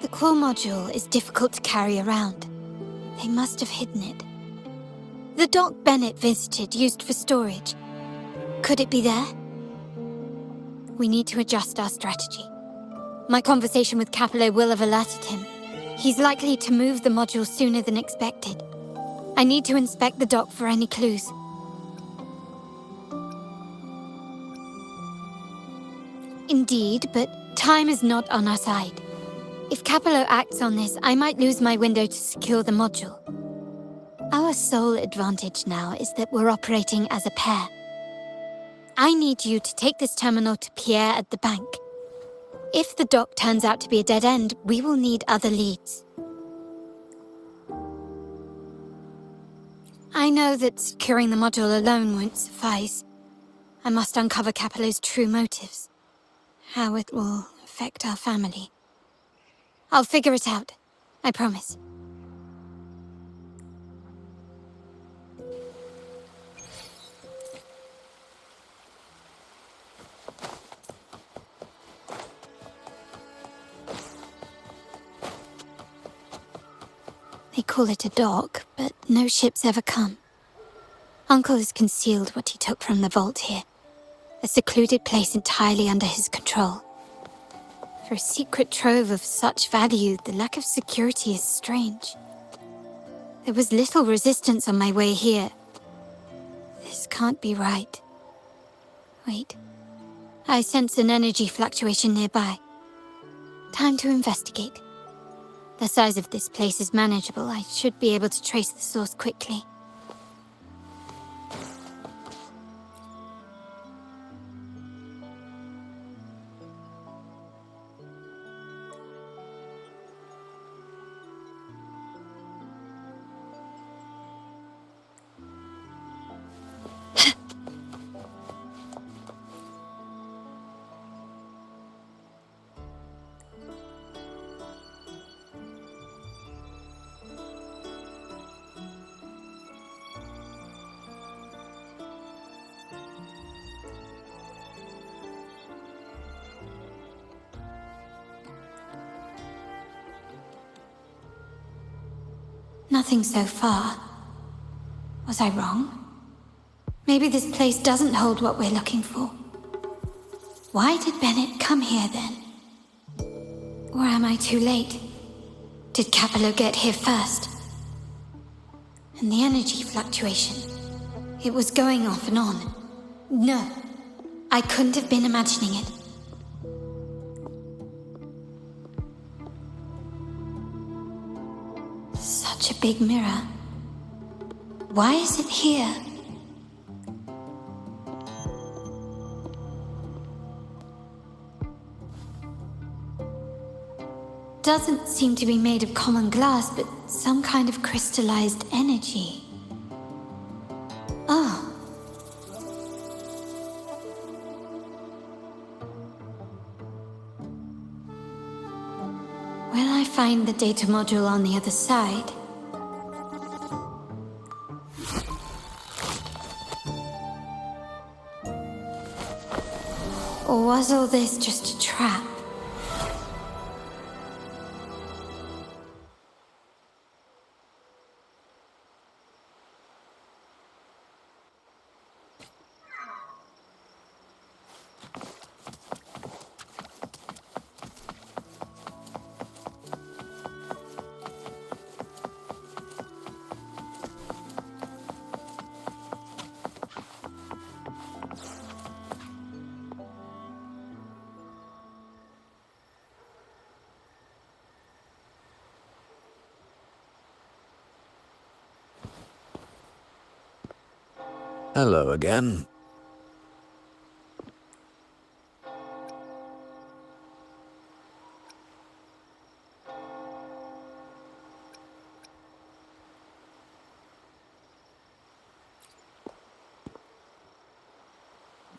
The core module is difficult to carry around. They must have hidden it. The dock Benett visited used for storage. Could it be there? We need to adjust our strategy. My conversation with Capello will have alerted him. He's likely to move the module sooner than expected. I need to inspect the dock for any clues. Indeed, but time is not on our side. If Capello acts on this, I might lose my window to secure the module. Our sole advantage now is that we're operating as a pair. I need you to take this terminal to Pierre at the bank. If the dock turns out to be a dead end, we will need other leads. I know that securing the module alone won't suffice. I must uncover Capello's true motives. How it will affect our family. I'll figure it out. I promise. They call it a dock, but no ships ever come. Uncle has concealed what he took from the vault here. A secluded place entirely under his control. For a secret trove of such value, the lack of security is strange. There was little resistance on my way here. This can't be right. Wait. I sense an energy fluctuation nearby. Time to investigate. The size of this place is manageable. I should be able to trace the source quickly. Nothing so far. Was I wrong? Maybe this place doesn't hold what we're looking for. Why did Benett come here then? Or am I too late? Did Capello get here first? And the energy fluctuation. It was going off and on. No, I couldn't have been imagining it. Such a big mirror. Why is it here? Doesn't seem to be made of common glass, but some kind of crystallized energy. Oh. Will I find the data module on the other side? Or was all this just a trap? Hello again.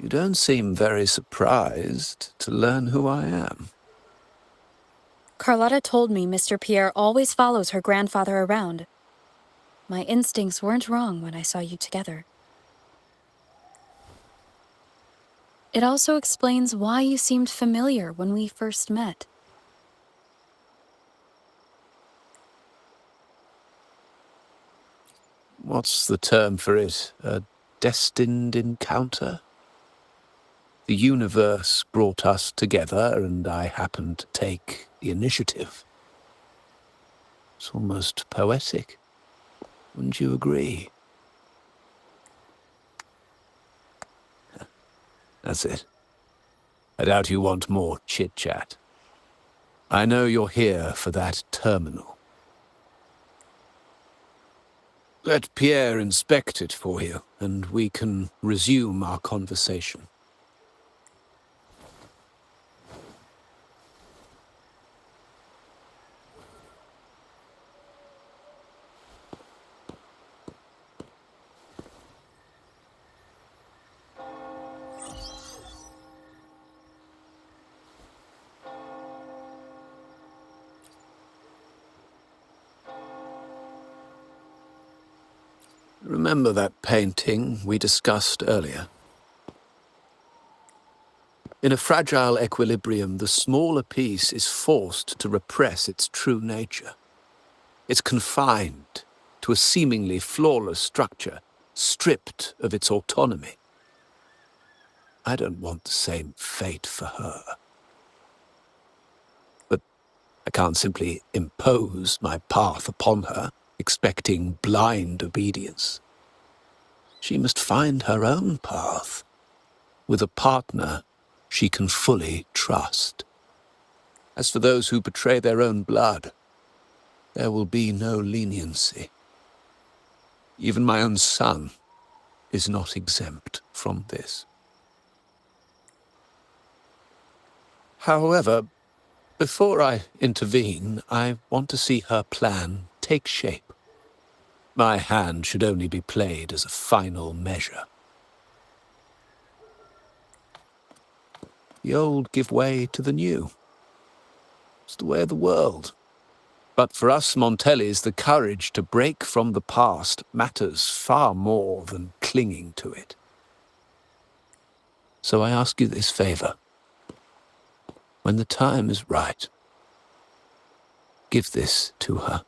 You don't seem very surprised to learn who I am. Carlotta told me Mr. Pierre always follows her grandfather around. My instincts weren't wrong when I saw you together. It also explains why you seemed familiar when we first met. What's the term for it? A destined encounter? The universe brought us together, and I happened to take the initiative. It's almost poetic. Wouldn't you agree? That's it. I doubt you want more chit-chat. I know you're here for that terminal. Let Pierre inspect it for you, and we can resume our conversation. Remember that painting we discussed earlier? In a fragile equilibrium, the smaller piece is forced to repress its true nature. It's confined to a seemingly flawless structure, stripped of its autonomy. I don't want the same fate for her. But I can't simply impose my path upon her, expecting blind obedience. She must find her own path, with a partner she can fully trust. As for those who betray their own blood, there will be no leniency. Even my own son is not exempt from this. However, before I intervene, I want to see her plan take shape. My hand should only be played as a final measure. The old give way to the new. It's the way of the world. But for us Montellis, the courage to break from the past matters far more than clinging to it. So I ask you this favor. When the time is right, give this to her.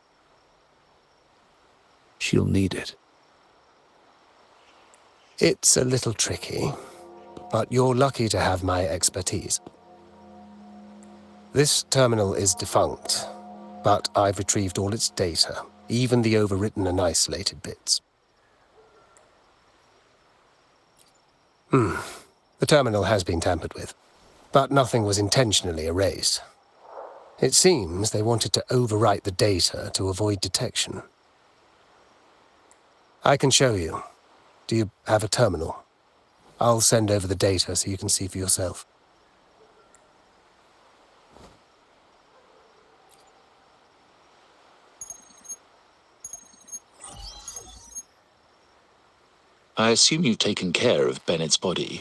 She'll need it. It's a little tricky, but you're lucky to have my expertise. This terminal is defunct, but I've retrieved all its data, even the overwritten and isolated bits. The terminal has been tampered with, but nothing was intentionally erased. It seems they wanted to overwrite the data to avoid detection. I can show you. Do you have a terminal? I'll send over the data so you can see for yourself. I assume you've taken care of Bennett's body.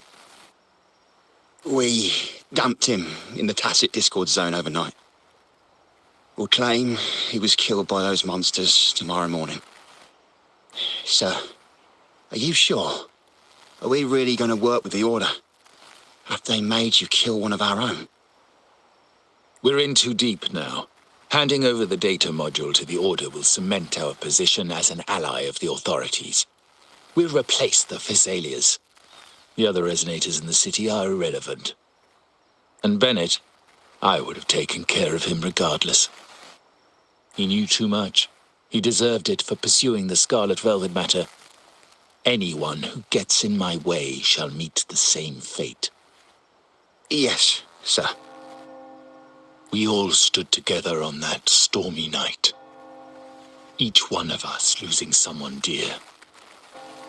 We dumped him in the tacit discord zone overnight. We'll claim he was killed by those monsters tomorrow morning. Sir, are you sure? Are we really going to work with the Order? Have they made you kill one of our own? We're in too deep now. Handing over the data module to the Order will cement our position as an ally of the authorities. We'll replace the Physaelias. The other resonators in the city are irrelevant. And Benett, I would have taken care of him regardless. He knew too much. He deserved it for pursuing the Scarlet Velvet matter. Anyone who gets in my way shall meet the same fate. Yes, sir. We all stood together on that stormy night. Each one of us losing someone dear.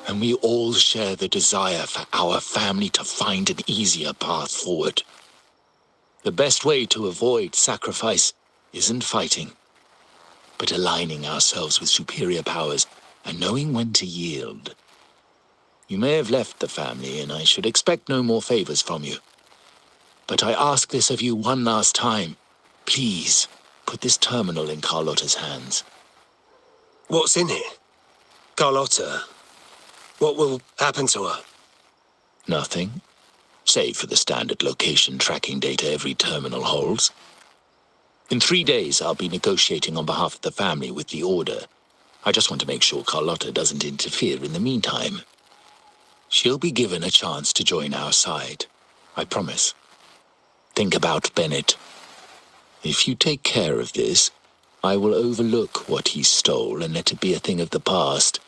And we all share the desire for our family to find an easier path forward. The best way to avoid sacrifice isn't fighting, but aligning ourselves with superior powers and knowing when to yield. You may have left the family, and I should expect no more favors from you. But I ask this of you one last time. Please, put this terminal in Carlotta's hands. What's in it? Carlotta? What will happen to her? Nothing, save for the standard location tracking data every terminal holds. In 3 days, I'll be negotiating on behalf of the family with the Order. I just want to make sure Carlotta doesn't interfere in the meantime. She'll be given a chance to join our side. I promise. Think about Benett. If you take care of this, I will overlook what he stole and let it be a thing of the past.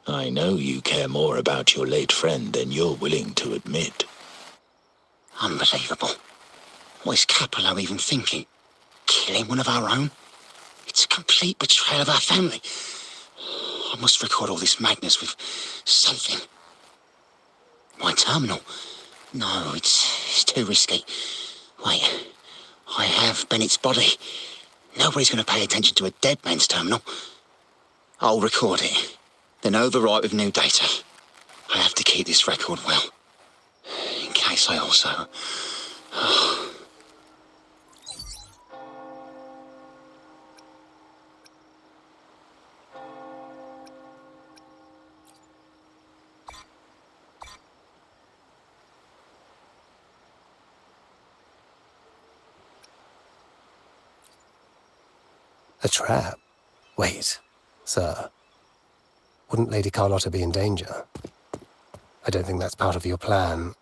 I know you care more about your late friend than you're willing to admit. Unbelievable. What is Capello even thinking? Killing one of our own? It's a complete betrayal of our family. I must record all this madness with something. My terminal? No, it's too risky. Wait, I have Bennett's body. Nobody's going to pay attention to a dead man's terminal. I'll record it, then overwrite with new data. I have to keep this record well, in case I also... A trap? Wait, sir. Wouldn't Lady Carlotta be in danger? I don't think that's part of your plan.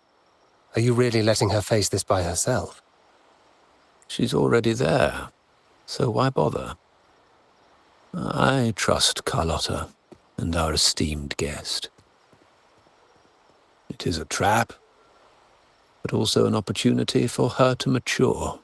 Are you really letting her face this by herself? She's already there, so why bother? I trust Carlotta and our esteemed guest. It is a trap, but also an opportunity for her to mature.